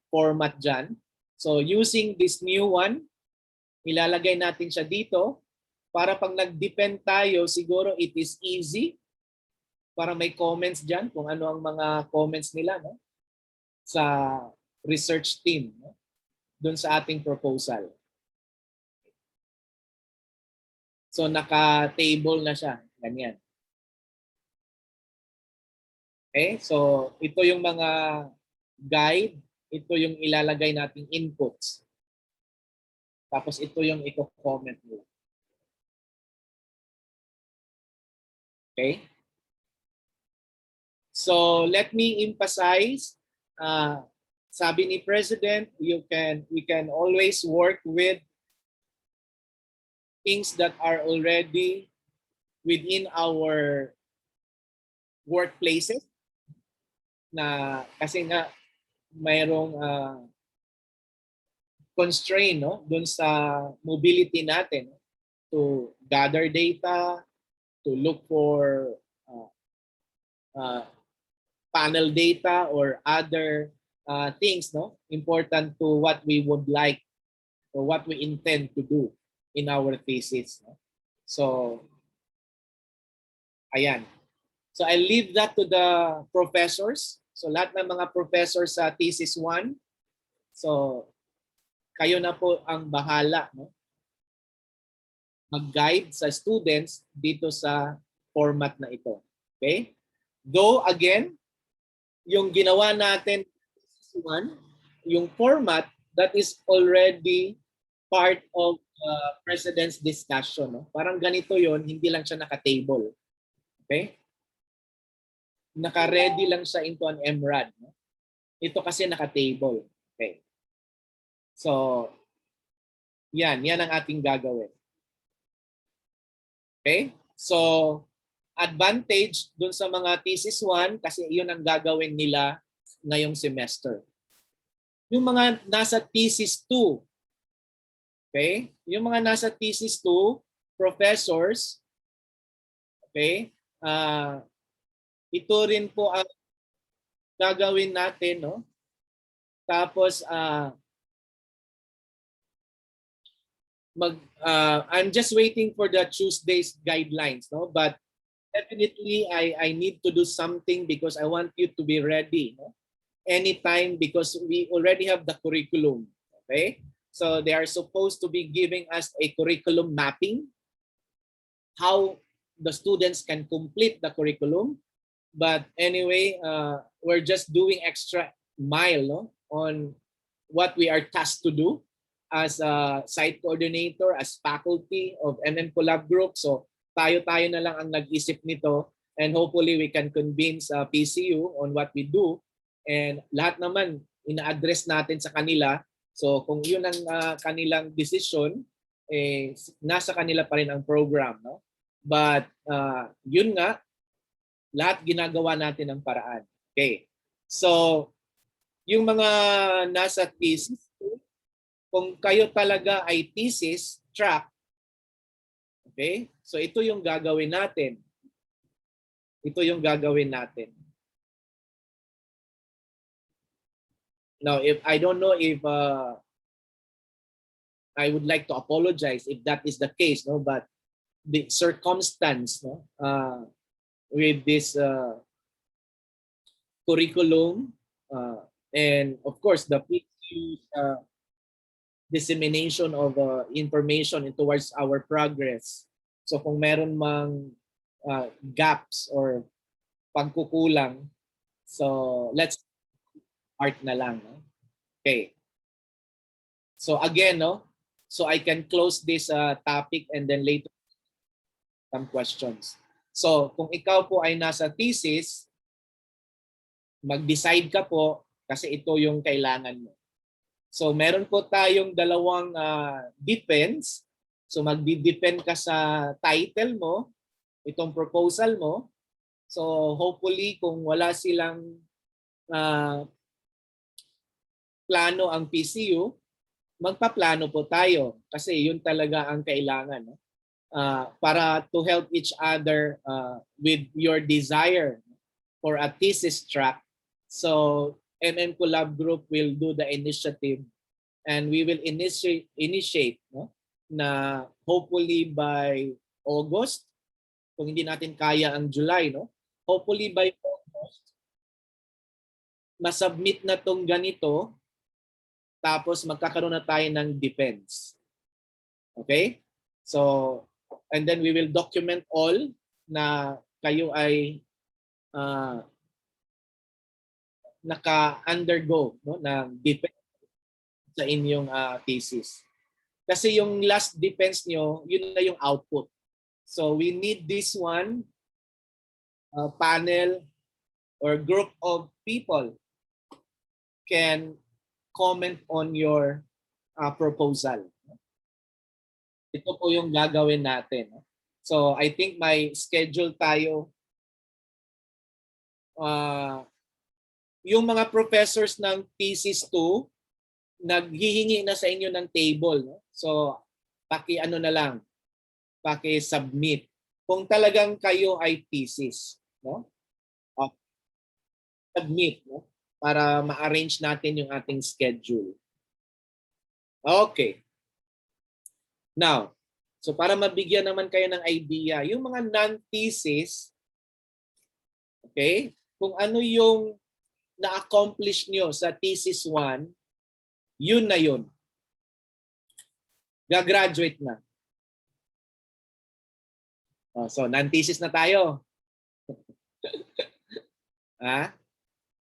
format dyan. So using this new one, ilalagay natin siya dito para pag nag-depend tayo, siguro it is easy para may comments dyan kung ano ang mga comments nila, no? Sa research team, no? Doon sa ating proposal. So naka-table na siya. Ganyan. Okay? So ito yung mga guide. Ito yung ilalagay nating inputs. Tapos ito yung i-comment mo. Okay? So let me emphasize, sabi ni President, we can always work with things that are already within our workplaces na kasi nga mayroong constraint, no, dun sa mobility natin to gather data, to look for panel data or other things, no, important to what we would like or what we intend to do in our thesis. No? So, ayan. So I leave that to the professors. So lahat ng mga professors sa thesis 1, so kayo na po ang bahala, no? Mag-guide sa students dito sa format na ito. Okay? Though, again, yung ginawa natin one, yung format that is already part of President's discussion. No? Parang ganito yon, hindi lang siya naka-table. Okay? Naka-ready lang siya into an MRAD. No? Ito kasi naka-table. Okay. So, yan ang ating gagawin. Okay? So, advantage dun sa mga thesis 1 kasi iyon ang gagawin nila ngayong semester. Yung mga nasa thesis 2, okay? Yung mga nasa thesis 2, professors, okay? Ito rin po ang gagawin natin, no? Tapos I'm just waiting for the Tuesday's guidelines, no? But definitely I need to do something because I want you to be ready, no? Anytime, because we already have the curriculum. Okay, so they are supposed to be giving us a curriculum mapping, how the students can complete the curriculum. But anyway, we're just doing extra mile, no, on what we are tasked to do as a site coordinator, as faculty of MMCollab group. So tayo na lang ang nag-isip nito, and hopefully we can convince PCU on what we do. And lahat naman ina-address natin sa kanila. So kung yun ang kanilang decision, nasa kanila pa rin ang program, no? But yun nga, lahat ginagawa natin ng paraan. Okay. So yung mga nasa thesis, kung kayo talaga ay thesis track, okay? So ito yung gagawin natin. Ito yung gagawin natin. Now, if I don't know if I would like to apologize if that is the case, no. But the circumstance, no, with this curriculum and of course the dissemination of information towards our progress. So kung meron mang gaps or pagkukulang, so let's start na lang. No? Okay. So again, no, so I can close this topic and then later some questions. So kung ikaw po ay nasa thesis, mag-decide ka po kasi ito yung kailangan mo. So meron po tayong dalawang defense. So magdi-depend ka sa title mo, itong proposal mo. So hopefully kung wala silang plano ang PCU, magpaplano po tayo kasi yun talaga ang kailangan, no? Para to help each other with your desire for a thesis track. So MMCollab group will do the initiative and we will initiate, no? Na hopefully by August, kung hindi natin kaya ang July, no? Hopefully by August, masubmit na tong ganito, tapos magkakaroon na tayo ng defense. Okay? So, and then we will document all na kayo ay naka-undergo, no, ng defense sa inyong thesis. Kasi yung last defense nyo, yun na yung output. So we need this one panel or group of people can comment on your proposal. Ito po yung gagawin natin. So I think may schedule tayo. Yung mga professors ng thesis 2, naghihingi na sa inyo ng table. No? So paki-ano na lang, paki-submit. Kung talagang kayo ay thesis, no? Submit, no? Para ma-arrange natin yung ating schedule. Okay. Now, so para mabigyan naman kayo ng idea, yung mga non-thesis, okay, kung ano yung na-accomplish nyo sa thesis 1, yun na yun. Gagraduate na. So, non-thesis na tayo.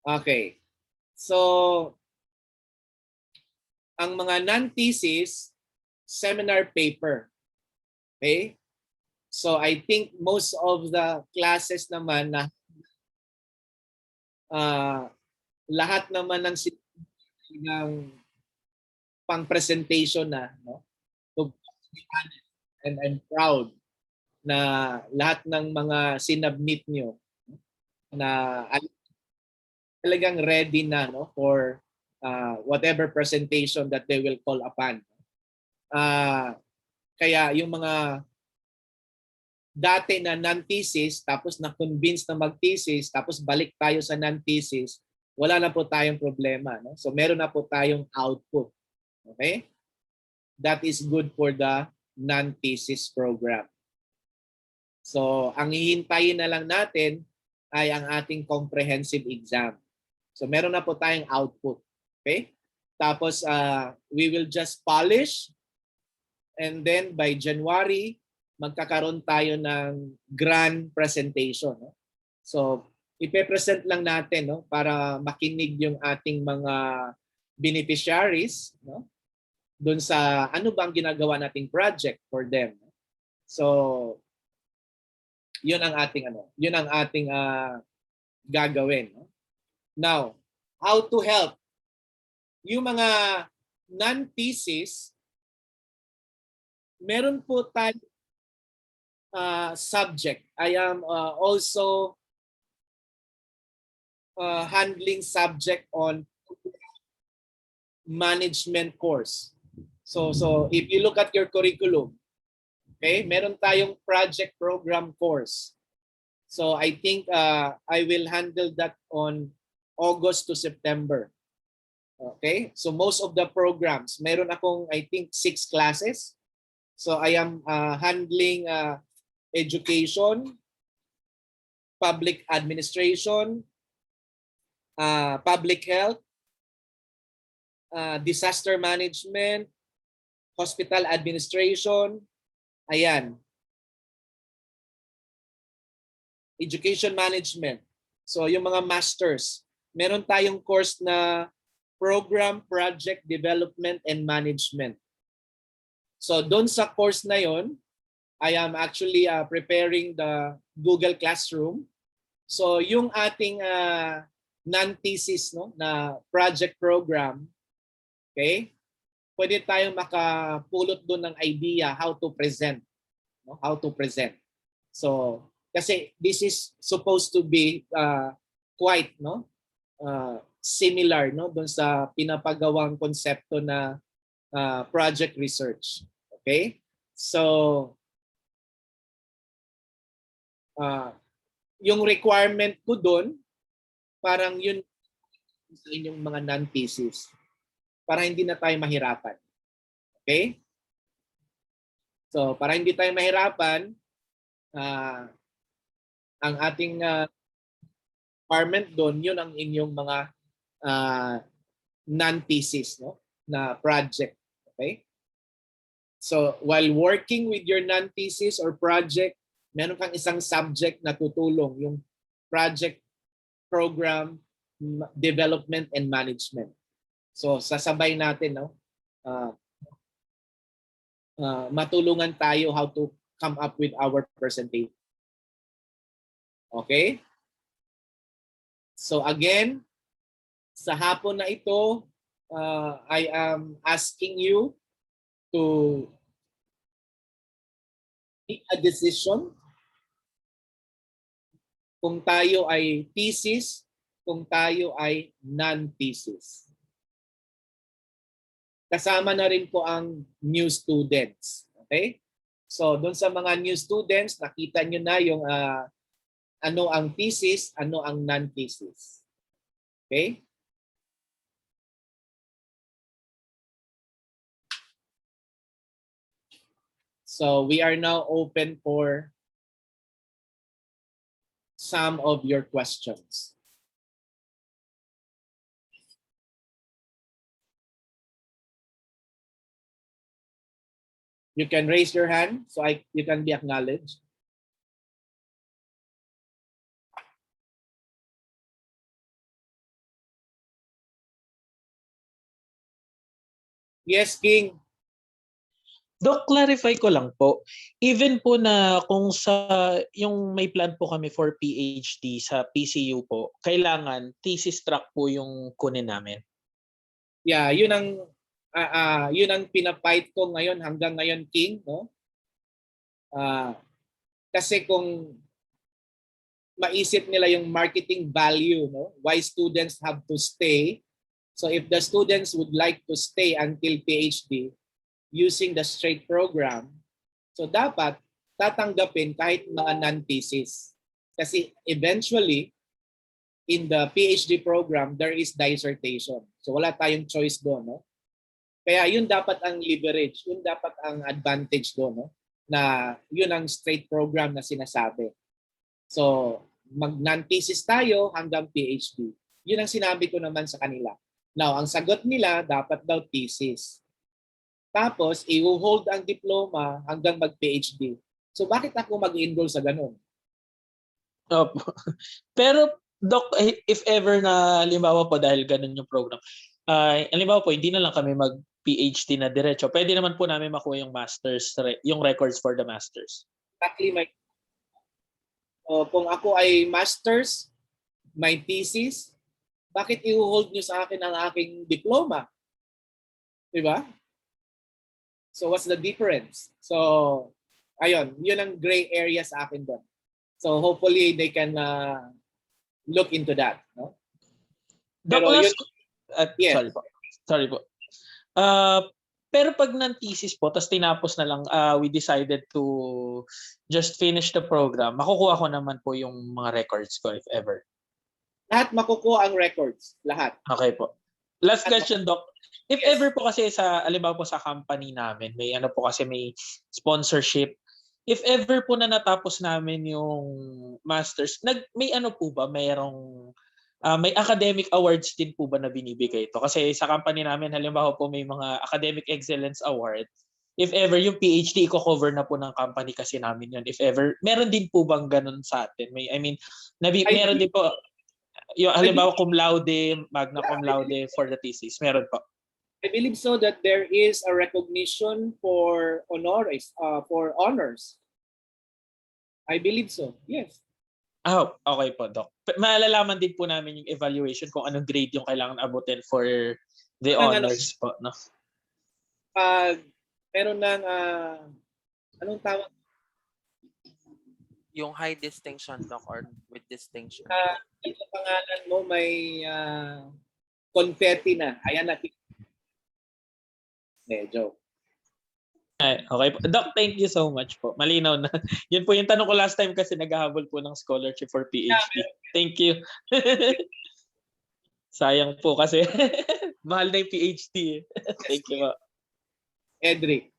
Okay. So, ang mga non-thesis, seminar paper. Okay? So, I think most of the classes naman na lahat naman ng pang-presentation na, no? So, and I'm proud na lahat ng mga sinubmit nyo na talagang ready na, no, for whatever presentation that they will call upon. Kaya yung mga dati na non-thesis tapos na-convince na mag-thesis tapos balik tayo sa non-thesis, wala na po tayong problema, no? So meron na po tayong output. Okay? That is good for the non-thesis program. So ang hihintayin na lang natin ay ang ating comprehensive exam. So meron na po tayong output. Okay? Tapos we will just polish, and then by January magkakaroon tayo ng grand presentation. No? So ipe-present lang natin, no, para makinig yung ating mga beneficiaries, no, doon sa ano bang ginagawa nating project for them. So yun ang ating gagawin. No? Now, how to help yung mga non-thesis, meron po tayo subject. I am also handling subject on management course. So if you look at your curriculum, okay, meron tayong project program course. So I think I will handle that on August to September. Okay? So most of the programs, meron akong I think 6 classes. So I am handling education, public administration, public health, disaster management, hospital administration, ayan. Education management. So yung mga masters, meron tayong course na program, project development and management. So doon sa course na yon, I am actually preparing the Google Classroom. So yung ating non-thesis, no, na project program, okay, pwede tayong makapulot doon ng idea how to present. No? How to present. So kasi this is supposed to be quite, no, similar, no, doon sa pinapagawang konsepto na project research. Okay? So yung requirement ko doon, parang yun sa inyong mga non-thesis para hindi na tayo mahirapan. Okay? So para hindi tayo mahirapan, ang ating requirement doon, yun ang inyong mga non-thesis, no, na project. Okay? So while working with your non-thesis or project, meron kang isang subject na tutulong, yung project program development and management. So sasabay natin, no, matulungan tayo how to come up with our presentation. Okay? So again, sa hapon na ito, I am asking you to make a decision kung tayo ay thesis, kung tayo ay non-thesis. Kasama na rin po ang new students. Okay? So doon sa mga new students, nakita nyo na yung ano ang thesis, ano ang non-thesis. Okay? So we are now open for some of your questions. You can raise your hand so you can be acknowledged. Yes, King. Doc, clarify ko lang po. Even po na kung yung may plan po kami for PhD sa PCU po, kailangan thesis track po yung kunin namin. Yeah, yun ang pinafight ko ngayon hanggang ngayon, King, no? Kasi kung maisip nila yung marketing value, no? Why students have to stay. So if the students would like to stay until PhD using the straight program, so dapat tatanggapin kahit mga non-thesis. Kasi eventually, in the PhD program, there is dissertation. So wala tayong choice doon, no? Kaya yun dapat ang leverage, yun dapat ang advantage doon, no? Na yun ang straight program na sinasabi. So mag-non-thesis tayo hanggang PhD. Yun ang sinabi ko naman sa kanila. Now, ang sagot nila dapat daw thesis. Tapos, i-hold ang diploma hanggang mag-PhD. So bakit ako mag-enroll sa ganun? Opo. Pero Doc, if ever na halimbawa po dahil ganun yung program, halimbawa po hindi na lang kami mag-PhD na diretso, pwede naman po namin makuha yung masters, yung records for the masters. Exactly, Mike. Kung ako ay masters, my thesis, bakit i-hold nyo sa akin ang aking diploma? Diba? So what's the difference? So, ayun, yun ang gray area sa akin doon. So hopefully they can look into that. No? Doc, Pero last, yes. Sorry po. Pero pag non-thesis po, tapos tinapos na lang, we decided to just finish the program, makukuha ko naman po yung mga records ko if ever. Lahat makukuha ang records. Lahat. Okay po. Last question, Doc. If Yes. ever po kasi alimbawa po sa company namin, may may sponsorship. If ever po na natapos namin yung masters, may po ba, may academic awards din po ba na binibigay ito? Kasi sa company namin, halimbawa po may mga academic excellence award. If ever yung PhD, i-cover na po ng company kasi namin yun. If ever, meron din po bang ganun sa atin? Meron din po, yung halimbawa cum laude, magna cum laude for the thesis. Meron po. I believe so that there is a recognition for honors. I believe so. Yes. Okay po, Doc. Malalaman din po namin yung evaluation kung anong grade yung kailangan abutin for the honors po, no? Meron ng anong tawag? Yung high distinction, Doc, or with distinction. Ito pangalan mo may confetti na. Ayan natin. Joke. Okay po. Doc, thank you so much po. Malinaw na. Yun po yung tanong ko last time kasi naghahabol po ng scholarship for PhD. Thank you. Sayang po kasi mahal na yung PhD. Thank you po. Edric.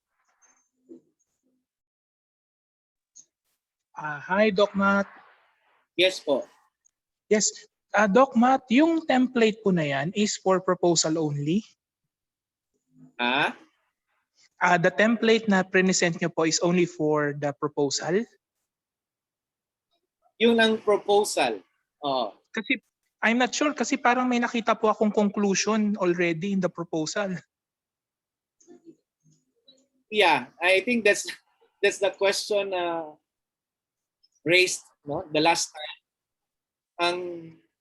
Hi, Doc Matt. Yes po. Yes. Doc Matt, yung template po na yan is for proposal only? The template na present nyo po is only for the proposal? Yung ang proposal. Kasi I'm not sure kasi parang may nakita po akong conclusion already in the proposal. Yeah, I think that's the question raised, no, the last time. Ang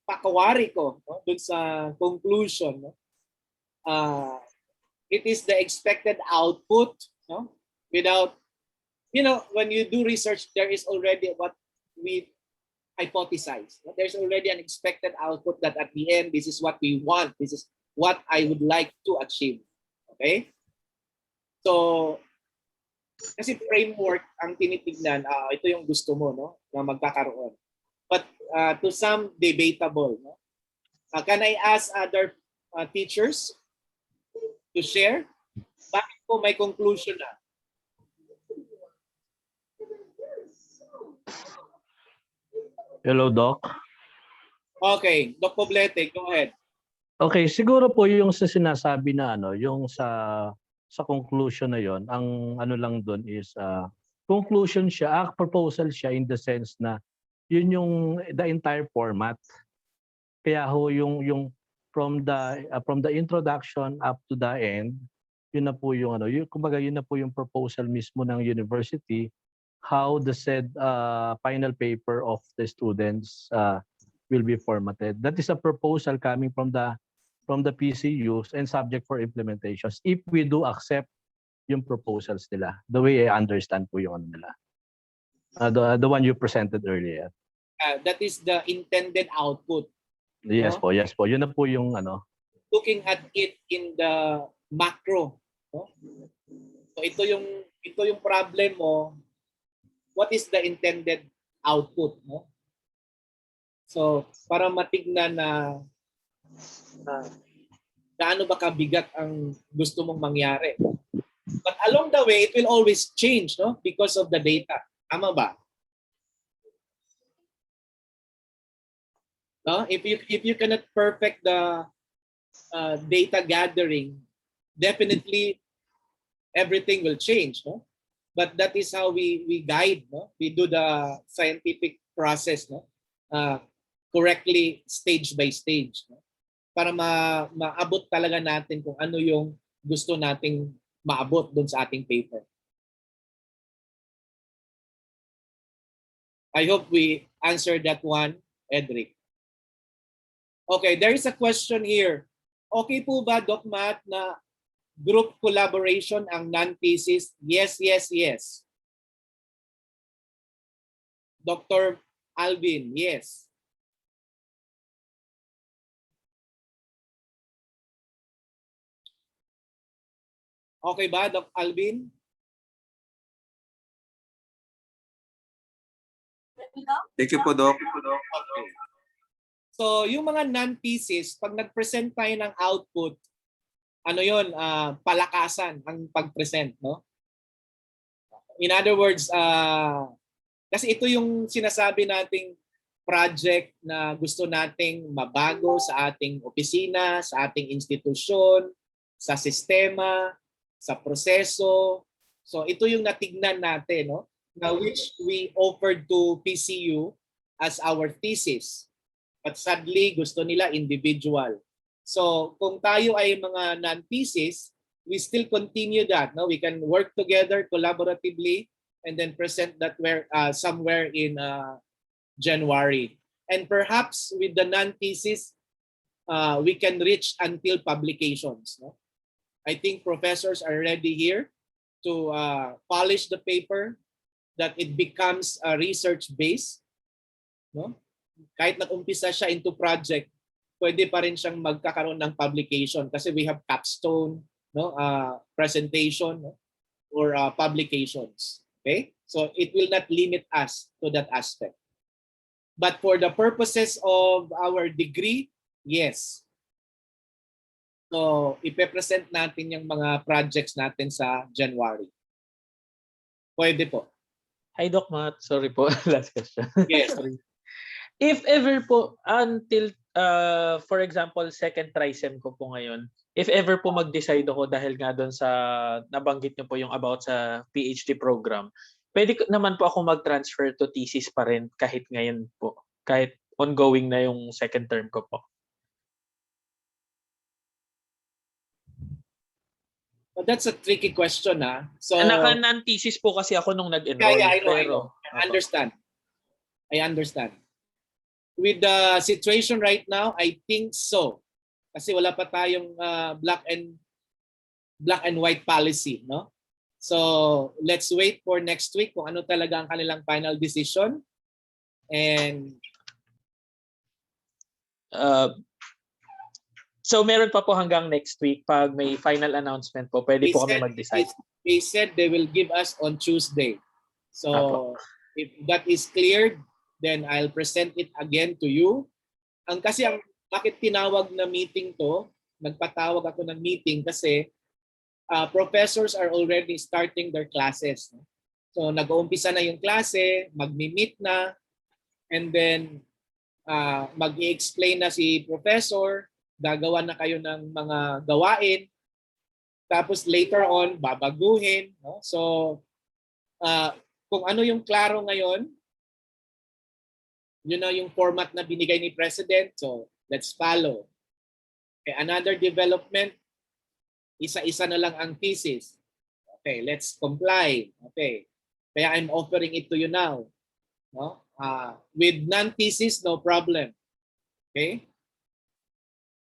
pakawari ko, no, dun sa conclusion, no, it is the expected output, no, without, when you do research, there is already what we hypothesize. There's already an expected output that at the end, this is what we want. This is what I would like to achieve. Okay? So, kasi framework ang tinitignan, ito yung gusto mo, no, na magkakaroon. But to some, debatable. No? Can I ask other teachers to share? Bakit po may conclusion na? Hello, Doc. Okay, Doc Poblete, go ahead. Okay, siguro po yung sa sinasabi na yung sa conclusion na yon, ang lang doon is conclusion siya, proposal siya in the sense na yun yung the entire format. Kaya ho yung from the introduction up to the end, yun na po yung ano, yung kumbaga yun na po yung proposal mismo ng university how the said final paper of the students will be formatted. That is a proposal coming from the PCUs and subject for implementations if we do accept yung proposals nila. The way I understand po yung ano nila. The one you presented earlier. That is the intended output. Yes No? po, yes po. Yun na po yung ano. Looking at it in the macro. No? So ito yung problem mo. What is the intended output? No? So para matignan na gaano ba kabigat ang gusto mong mangyari. But along the way, it will always change, no? Because of the data. Tama ba? No? If you cannot perfect the data gathering, definitely everything will change, no? But that is how we guide, no? We do the scientific process, no? Correctly, stage by stage, no? Para maabot talaga natin kung ano yung gusto nating maabot dun sa ating paper. I hope we answered that one, Edric. Okay, there is a question here. Okay po ba, Doc Matt, na group collaboration ang non-thesis? Yes, yes, yes. Dr. Alvin, yes. Okay ba, Doc Alvin? Thank you po, Doc. So, yung mga non-thesis, pag nag-present tayo ng output, ano yun, palakasan ang pag-present, no? In other words, kasi ito yung sinasabi nating project na gusto nating mabago sa ating opisina, sa ating institusyon, sa sistema, sa proseso. So ito yung natignan natin, no? Na which we offered to PCU as our thesis. But sadly, gusto nila individual. So kung tayo ay mga non-thesis, we still continue that. No? We can work together collaboratively and then present that somewhere in January. And perhaps with the non-thesis, we can reach until publications. No? I think professors are ready here to polish the paper, that it becomes a research base. No? Kahit nag-umpisa siya into project, pwede pa rin siyang magkakaroon ng publication kasi we have capstone, no, presentation, no, or publications. Okay? So it will not limit us to that aspect. But for the purposes of our degree, yes. So, ipe-present natin yung mga projects natin sa January. Pwede po. Hi, Doc Matt. Sorry po. Last question. Yes. Sorry. If ever po, until, for example, second trisem ko po ngayon, if ever po mag-decide ako dahil nga doon sa, nabanggit niyo po yung about sa PhD program, pwede naman po ako mag-transfer to thesis pa rin kahit ngayon po. Kahit ongoing na yung second term ko po. But that's a tricky question, ha? So, naka-non-thesis po kasi ako nung nag-enroll. Yeah, I know. I understand. I understand. With the situation right now, I think so. Kasi wala pa tayong black and white policy, no? So, let's wait for next week kung ano talaga ang kanilang final decision. And so meron pa po hanggang next week pag may final announcement po, pwede po kami mag-decide. They said they will give us on Tuesday. So if that is cleared, then I'll present it again to you. Bakit tinawag na meeting to? Nagpatawag ako ng meeting kasi professors are already starting their classes. So nag-uumpisa na yung klase, magmi-meet na, and then mag-i-explain na si professor, gagawa na kayo ng mga gawain, tapos later on babaguhin, no? So kung ano yung klaro ngayon, yun na yung format na binigay ni President, so let's follow. Okay, another development, Isa-isa na lang ang thesis. Okay, let's comply. Okay. Kaya I'm offering it to you now. No? With non-thesis, no problem. Okay?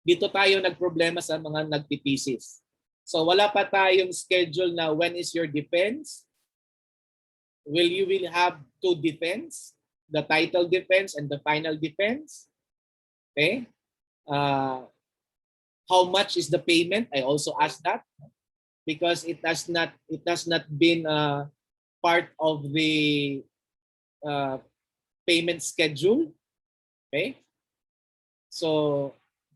Dito tayo nagproblema sa mga nagtitesis. So wala pa tayong schedule na when is your defense? You will have two defense, the title defense and the final defense. Okay? How much is the payment? I also asked that because it has not been part of the payment schedule. Okay? So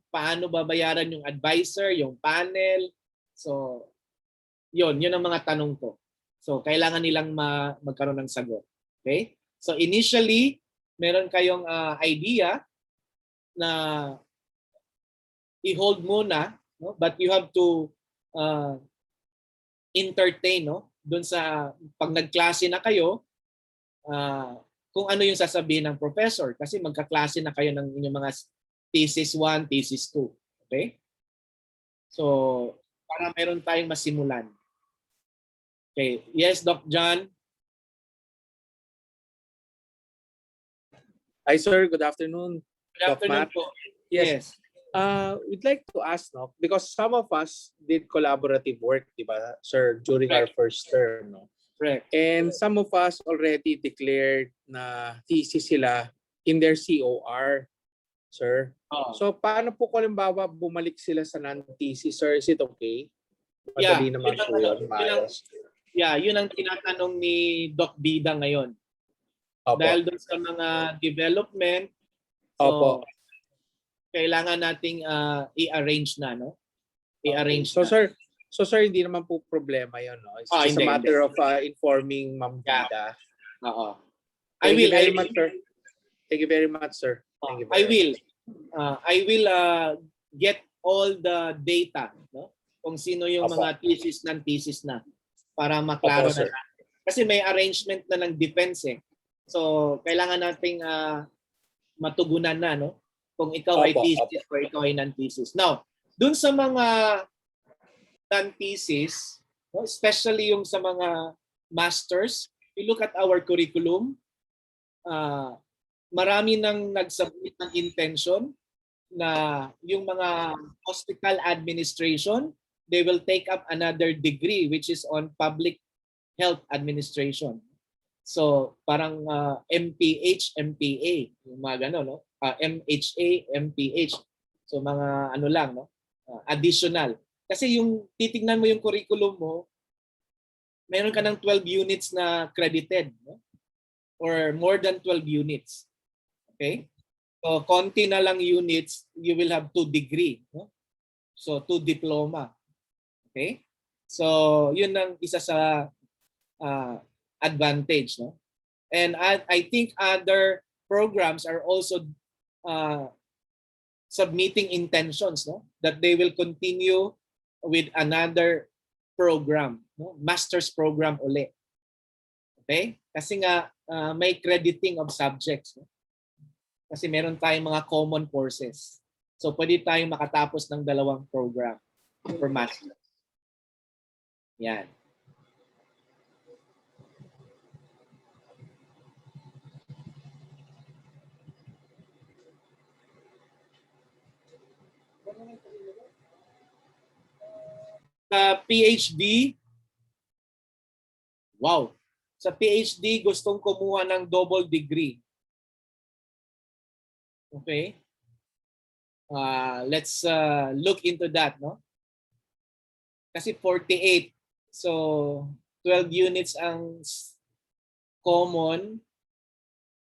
paano babayaran yung advisor, yung panel? So yun ang mga tanong ko. So kailangan nilang magkaroon ng sagot. Okay? So initially, meron kayong idea na i-hold muna, no? But you have to entertain, no? Doon sa pag nagklase na kayo, kung ano yung sasabihin ng professor kasi magkaklase na kayo ng inyong mga thesis 1, thesis 2. Okay? So, para meron tayong masimulan. Okay. Yes, Doc John. Hi, sir. Good afternoon. Good Doc afternoon Matt. po. Yes. We'd like to ask, no, because some of us did collaborative work, di ba, sir, during our first term, no? Correct. And some of us already declared na thesis sila in their COR, sir. Oh. So, paano po kung halimbawa bumalik sila sa non-thesis, sir? Is it okay? Yeah, Madali naman po yun, maayos. Yun ang tinatanong ni Doc Bida ngayon. Opo. Dahil doon sa mga development, so Opo. kailangan nating i-arrange na, no? I-arrange So, na. sir, hindi naman po problema yun, no? It's just a matter of informing Ma'am Bida. Oo. Thank you very much, sir. Thank you very much, sir. Thank you very much. I will get all the data, no? Kung sino yung mga thesis non-thesis na para maklaro na natin. Kasi may arrangement na ng defense eh. So, kailangan nating matugunan na, no? Kung ikaw ay thesis o ikaw ay non-thesis. Now, dun sa mga non-thesis, no? Especially yung sa mga masters, we look at our curriculum, marami nang nag-submit ng intention na yung mga hospital administration, they will take up another degree which is on public health administration. So parang MPH, MPA, yung mga gano'n, no? MHA, MPH. So mga ano lang, no? Additional. Kasi yung titignan mo yung curriculum mo, meron ka ng 12 units na credited, no? Or more than 12 units. Okay? So konti na lang units, you will have 2 degree, no? So 2 diploma. Okay? So yun ang isa sa advantage, no? And I think other programs are also submitting intentions, no, that they will continue with another program, no, master's program ulit. Okay? Kasi nga may crediting of subjects, no? Kasi meron tayong mga common courses. So pwede tayong makatapos ng 2 program for master. Yan. Sa PhD, wow. Sa PhD, gustong kumuha ng double degree. Okay? Let's look into that, no? Kasi 48. So, 12 units ang common.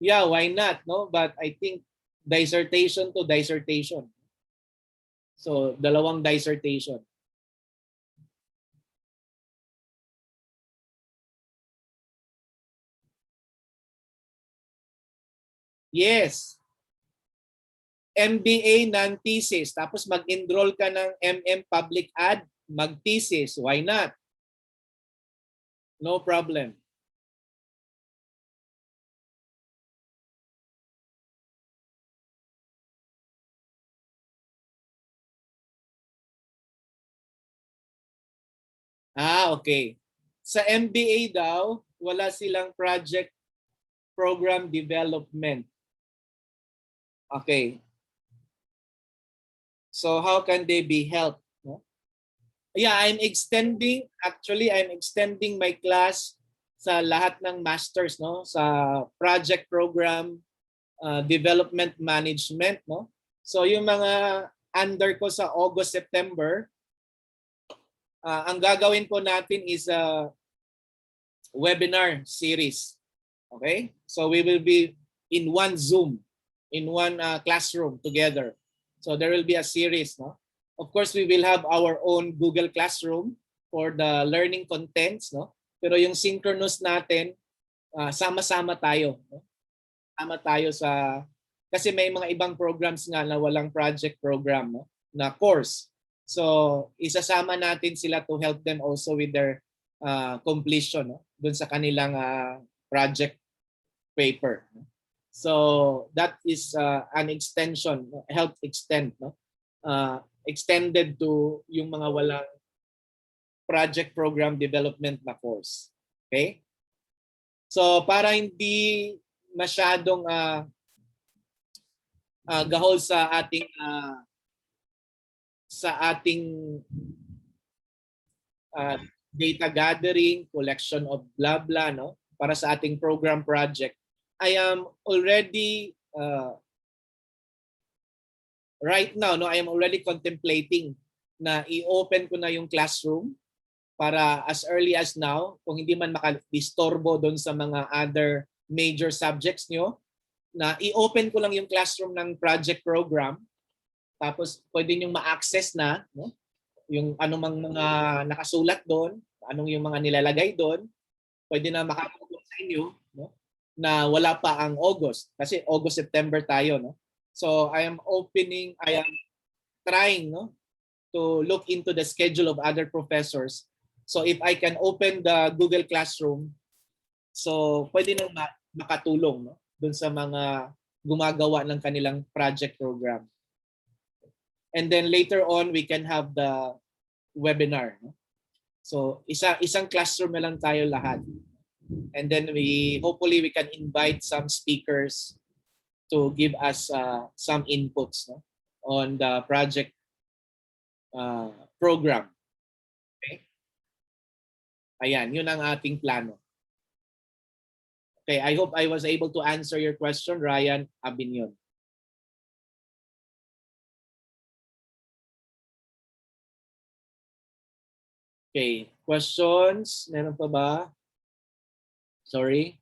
Yeah, why not, no? But I think dissertation to dissertation. So, 2 dissertation. Yes. MBA non-thesis. Tapos mag-enroll ka ng MM Public Ad, mag-thesis. Why not? No problem. Okay. Sa MBA daw, wala silang project program development. Okay. So how can they be helped? No? Yeah, I'm extending my class sa lahat ng masters, no, sa project program development management, no. So yung mga under ko sa August, September, ang gagawin po natin is a webinar series. Okay? So we will be in one Zoom, in one classroom together. So there will be a series, no. Of course, we will have our own Google Classroom for the learning contents, no. Pero yung synchronous natin, sama-sama tayo, no? Sama tayo sa, kasi may mga ibang programs nga na walang project program, no, na course. So isasama natin sila to help them also with their completion, no, dun sa kanilang project paper. So that is an extension, help extend, no, extended to yung mga walang project program development na course. Okay? So para hindi masyadong gahol sa ating data gathering, collection of blah blah, no, para sa ating program project, I am already right now, no, I am already contemplating na i-open ko na yung classroom para as early as now, kung hindi man makadistorbo doon sa mga other major subjects nyo, na i-open ko lang yung classroom ng project program, tapos pwede nyo ma-access na, no, yung anumang mga nakasulat doon, anong yung mga nilalagay doon, pwede na makatulong sa inyo, no, na wala pa ang August, kasi August, September tayo, no. So I am trying, no, to look into the schedule of other professors. So if I can open the Google Classroom, so pwede nang makatulong, no, dun sa mga gumagawa ng kanilang project program. And then later on, we can have the webinar, no? So isang classroom na lang tayo lahat. And then hopefully we can invite some speakers to give us some inputs, no, on the project program. Okay? Ayan, yun ang ating plano. Okay, I hope I was able to answer your question, Ryan Abinyon. Okay, questions? Meron pa ba? Sorry.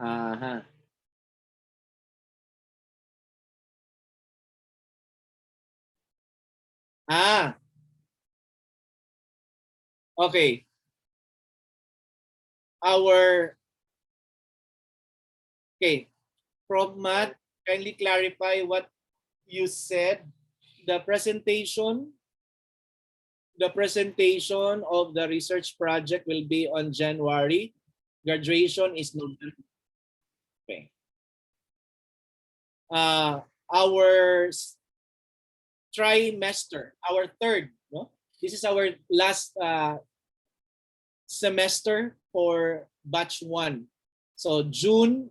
Aha. Okay. Okay. Prof. Matt, kindly clarify what you said. The presentation of the research project will be on January. Graduation is November. Okay. Our trimester, our third, no? This is our last semester for batch 1. So June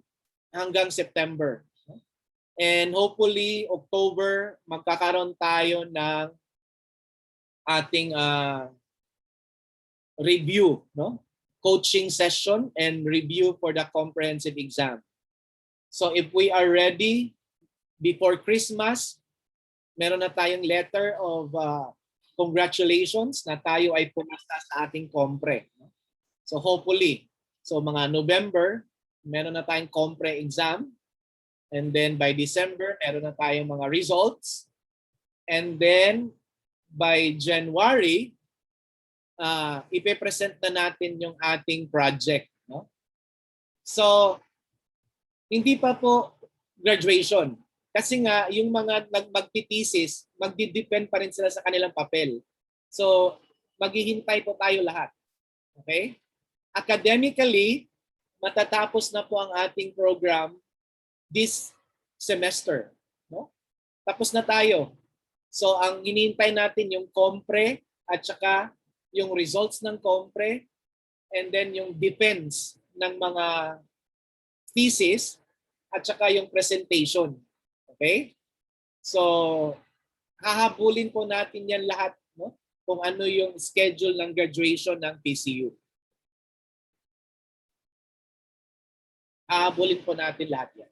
hanggang September. And hopefully October magkakaroon tayo ng ating review, no? Coaching session and review for the comprehensive exam. So if we are ready before Christmas, meron na tayong letter of congratulations na tayo ay pumasa sa ating compre. So hopefully, so mga November, meron na tayong compre exam. And then by December, meron na tayong mga results. And then by January, ipe-present na natin yung ating project, no? So hindi pa po graduation. Kasi nga, yung mga magti-thesis, magdi-depend pa rin sila sa kanilang papel. So, maghihintay po tayo lahat. Okay? Academically, matatapos na po ang ating program this semester. No? Tapos na tayo. So ang hinihintay natin yung compre at saka yung results ng compre and then yung defense ng mga thesis at saka yung presentation. Okay? So hahabulin po natin yan lahat, no? Kung ano yung schedule ng graduation ng PCU. Hahabulin po natin lahat yan.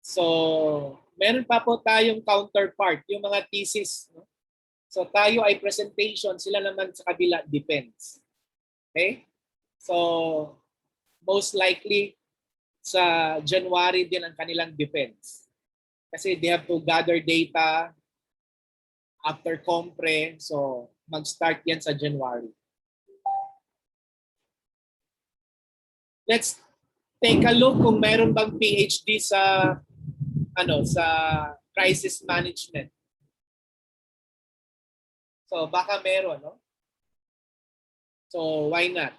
So, meron pa po tayong counterpart, yung mga thesis. No? So, tayo ay presentation, sila naman sa kabila depends. Okay? So, most likely, sa January din ang kanilang defense. Kasi they have to gather data after compre. So, mag-start yan sa January. Let's take a look kung meron bang PhD sa sa crisis management. So baka meron, no? So why not?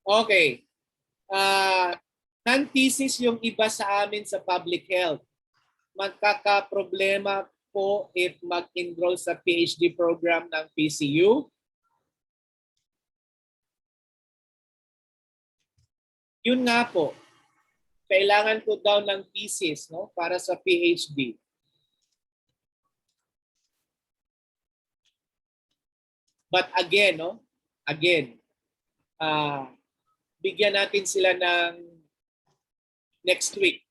Okay. Non-thesis yung iba sa amin sa public health. Magkakaproblema po if mag-enroll sa PhD program ng PCU. Yun nga po, kailangan po daw ng thesis, no, para sa PhD. But again, no, bigyan natin sila ng next week.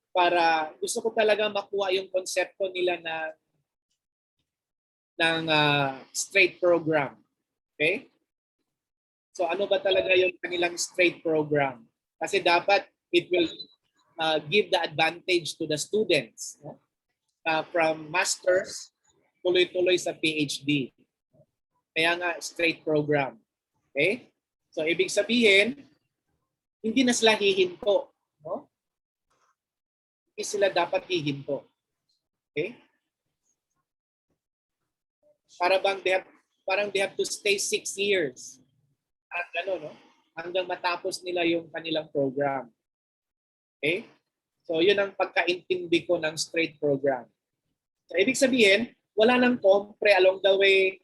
Para gusto ko talaga makuha yung konsepto nila ng straight program. Okay? So ano ba talaga yung kanilang straight program? Kasi dapat it will give the advantage to the students, no? From masters tuloy-tuloy sa PhD. Kaya nga straight program. Okay? So ibig sabihin hindi na sila hihinto, no? Sila dapat hihinto. Okay? Parang they have to stay 6 years. At no? Hanggang matapos nila yung kanilang program. Okay? So yun ang pagkaintindi ko ng straight program. So ibig sabihin, wala nang compre along the way.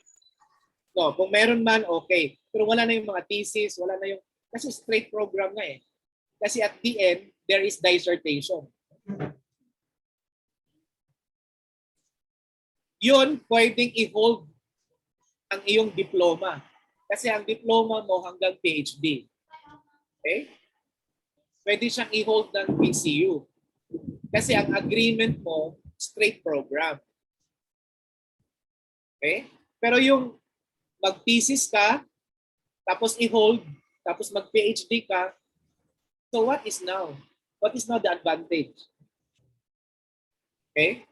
No, kung meron man, okay. Pero wala na yung mga thesis, wala na yung, kasi straight program nga eh. Kasi at the end, there is dissertation. Yun, pwedeng i-hold ang iyong diploma. Kasi ang diploma mo hanggang PhD. Okay? Pwede siyang i-hold ng PCU. Kasi ang agreement mo, straight program. Okay? Pero yung mag-thesis ka, tapos i-hold, tapos mag-PhD ka, so what is now? What is now the advantage? Okay?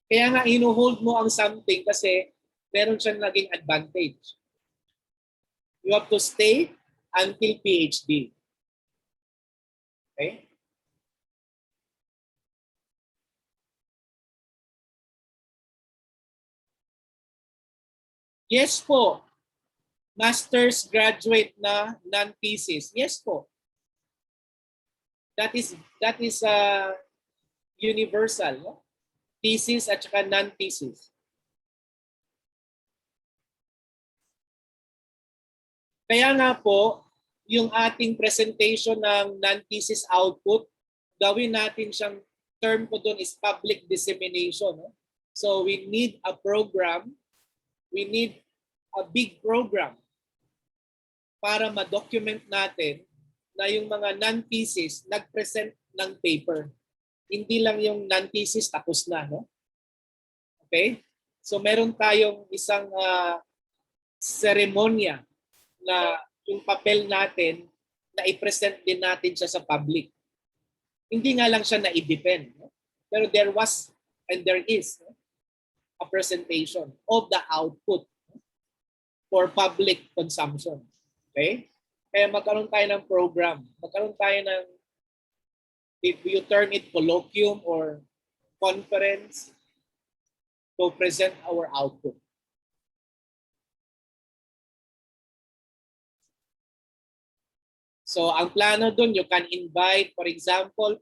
Kaya nga ino-hold mo ang something kasi meron siyang naging advantage. You have to stay until PhD. Okay? Yes po. Master's graduate na non-thesis. Yes po. That is universal, no? Thesis at saka non-thesis. Kaya nga po, yung ating presentation ng non-thesis output, gawin natin siyang term ko doon is public dissemination. No? So we need a program, we need a big program para ma-document natin na yung mga non-thesis nag-present ng paper. Hindi lang yung non-thesis tapos na, no? Okay? So meron tayong isang seremonya na yung papel natin na i-present din natin siya sa public. Hindi nga lang siya na i-depend, no? Pero there was and there is, no, a presentation of the output, no, for public consumption. Okay? Kaya magkaroon tayo ng program. Magkaroon tayo ng, if you term it colloquium or conference to present our output. So ang plano dun, you can invite, for example,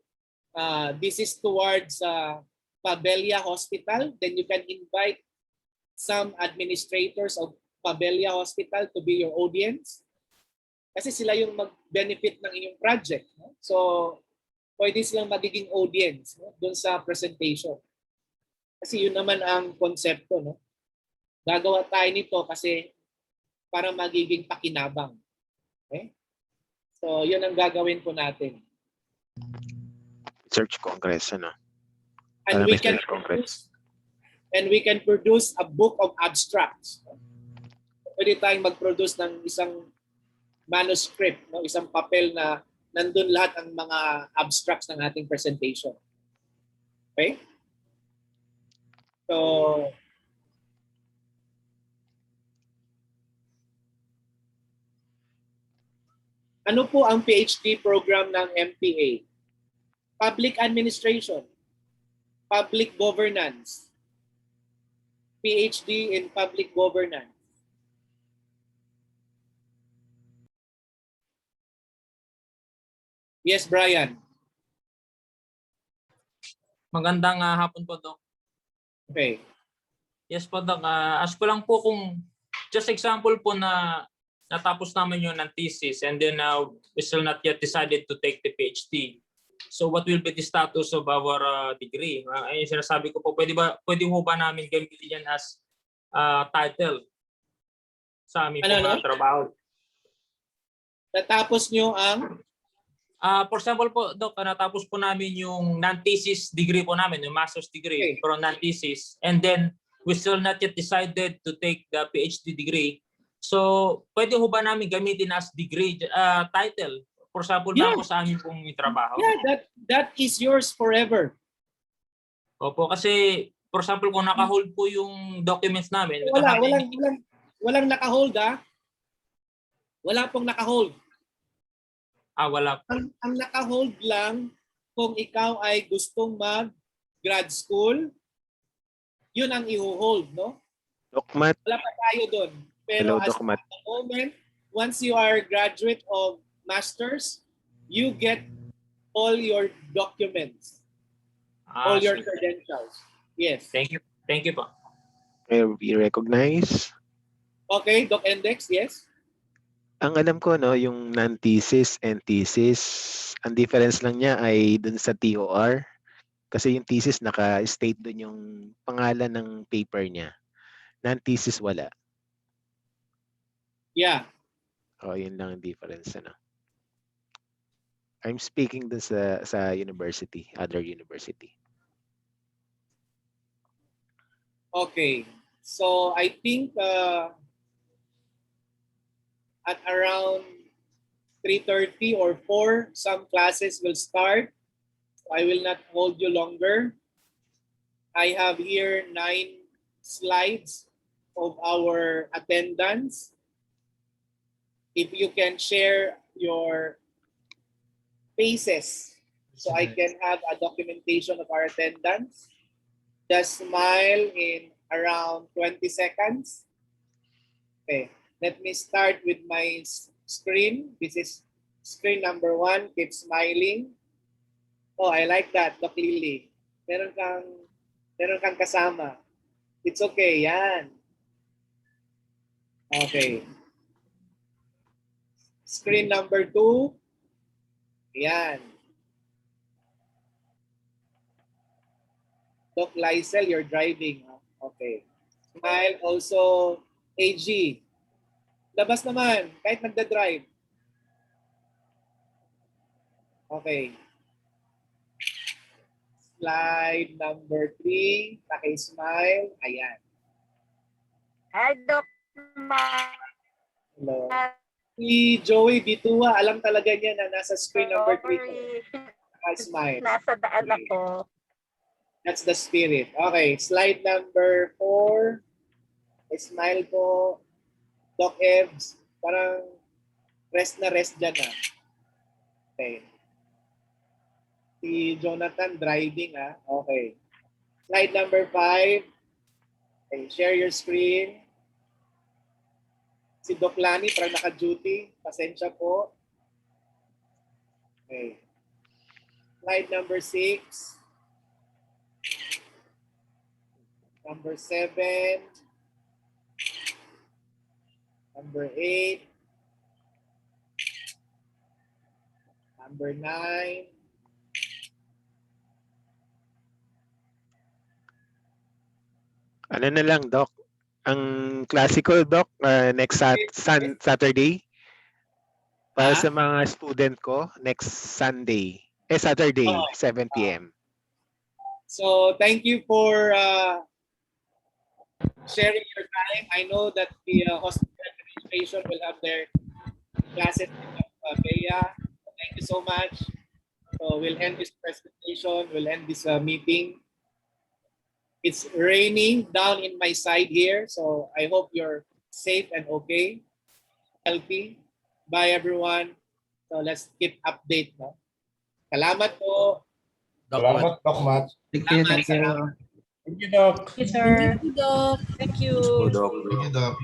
this is towards Pabella Hospital, then you can invite some administrators of Pabella Hospital to be your audience. Kasi sila yung mag-benefit ng inyong project. No? So, pwede silang magiging audience, no? Doon sa presentation. Kasi yun naman ang konsepto. No? Gagawa tayo nito kasi para magiging pakinabang. Okay? So, yun ang gagawin po natin. Search Congress, ano? And we can produce a book of abstracts. Pwede tayong mag-produce ng isang manuscript, no? Isang papel na nandun lahat ang mga abstracts ng ating presentation. Okay? So, ano po ang PhD program ng MPA? Public Administration, Public Governance, PhD in Public Governance. Yes, Brian. Magandang hapon po, Doc. Okay. Yes po, Doc. Ask ko lang po kung just example po na natapos naman yung NonThesis and then we still not yet decided to take the PhD. So what will be the status of our degree? Yung sinasabi ko po, pwede ho ba namin gamitin yan as title sa aming trabaho? Natapos nyo ang? For example po, Doc, natapos po namin yung non-thesis degree po namin, yung master's degree from non-thesis. And then, we still not yet decided to take the PhD degree. So, pwede ho ba namin gamitin as degree title? For example, na po sa amin pong trabaho. Yeah, that is yours forever. Opo, kasi, for example, kung naka-hold po yung documents namin. Walang naka-hold, ha? Wala pong naka-hold. Wala. Ang naka-hold lang kung ikaw ay gustong mag-grad school, yun ang i-hold, no? Dokmat. Wala pa tayo doon. Pero as at the moment, once you are graduate of masters, you get all your documents, all your credentials. Yes. Thank you. Thank you po. We recognize. Okay, Doc Index, yes. Ang alam ko, no, yung non-thesis and thesis, ang difference lang niya ay dun sa TOR. Kasi yung thesis naka-state dun yung pangalan ng paper niya. Non-thesis wala. Yeah. Yun lang ang difference, ano. I'm speaking dun sa university, other university. Okay. So I think at around 3:30 or 4, some classes will start. I will not hold you longer. I have here 9 slides of our attendance. If you can share your faces so I can have a documentation of our attendance. Just smile in around 20 seconds. Okay, let me start with my screen. This is screen number 1. Keep smiling. Oh, I like that, Doc Lily. Meron kang kasama. It's okay, yan. Okay. Screen number 2. Yan. Doc Lysel, you're driving. Okay. Smile also. AG. Labas naman, kahit nagda-drive. Okay. Slide number 3. Paki-smile. Ayan. Hi, Doc. Hello. Si Joey Bitua, alam talaga niya na nasa screen number 3 ko. Paki-smile. Nasa daan ako. That's the spirit. Okay, slide number 4. Smile po. Doc Evs, parang rest na rest dyan na. Okay. Si Jonathan driving Okay. Slide number 5. Okay, share your screen. Si Doc Lani parang naka-duty. Pasensya po. Okay. Slide number 6. Number 7. Number 8. Number 9. Ano na lang, Doc? Ang classical, Doc, next Saturday. Para sa mga student ko, next Sunday. Saturday, 7 p.m. So thank you for sharing your time. I know that the hospital administration will have their classes in Bea. Thank you so much. So we'll end this presentation. We'll end this meeting. It's raining down in my side here. So I hope you're safe and okay, healthy. Bye everyone. So let's keep update. No? Salamat po. Salamat, Doc Matt. Thank you. Thank you, Doc. Thank you, sir. Thank you, Doc. Thank you. Doc. Thank you, Doc.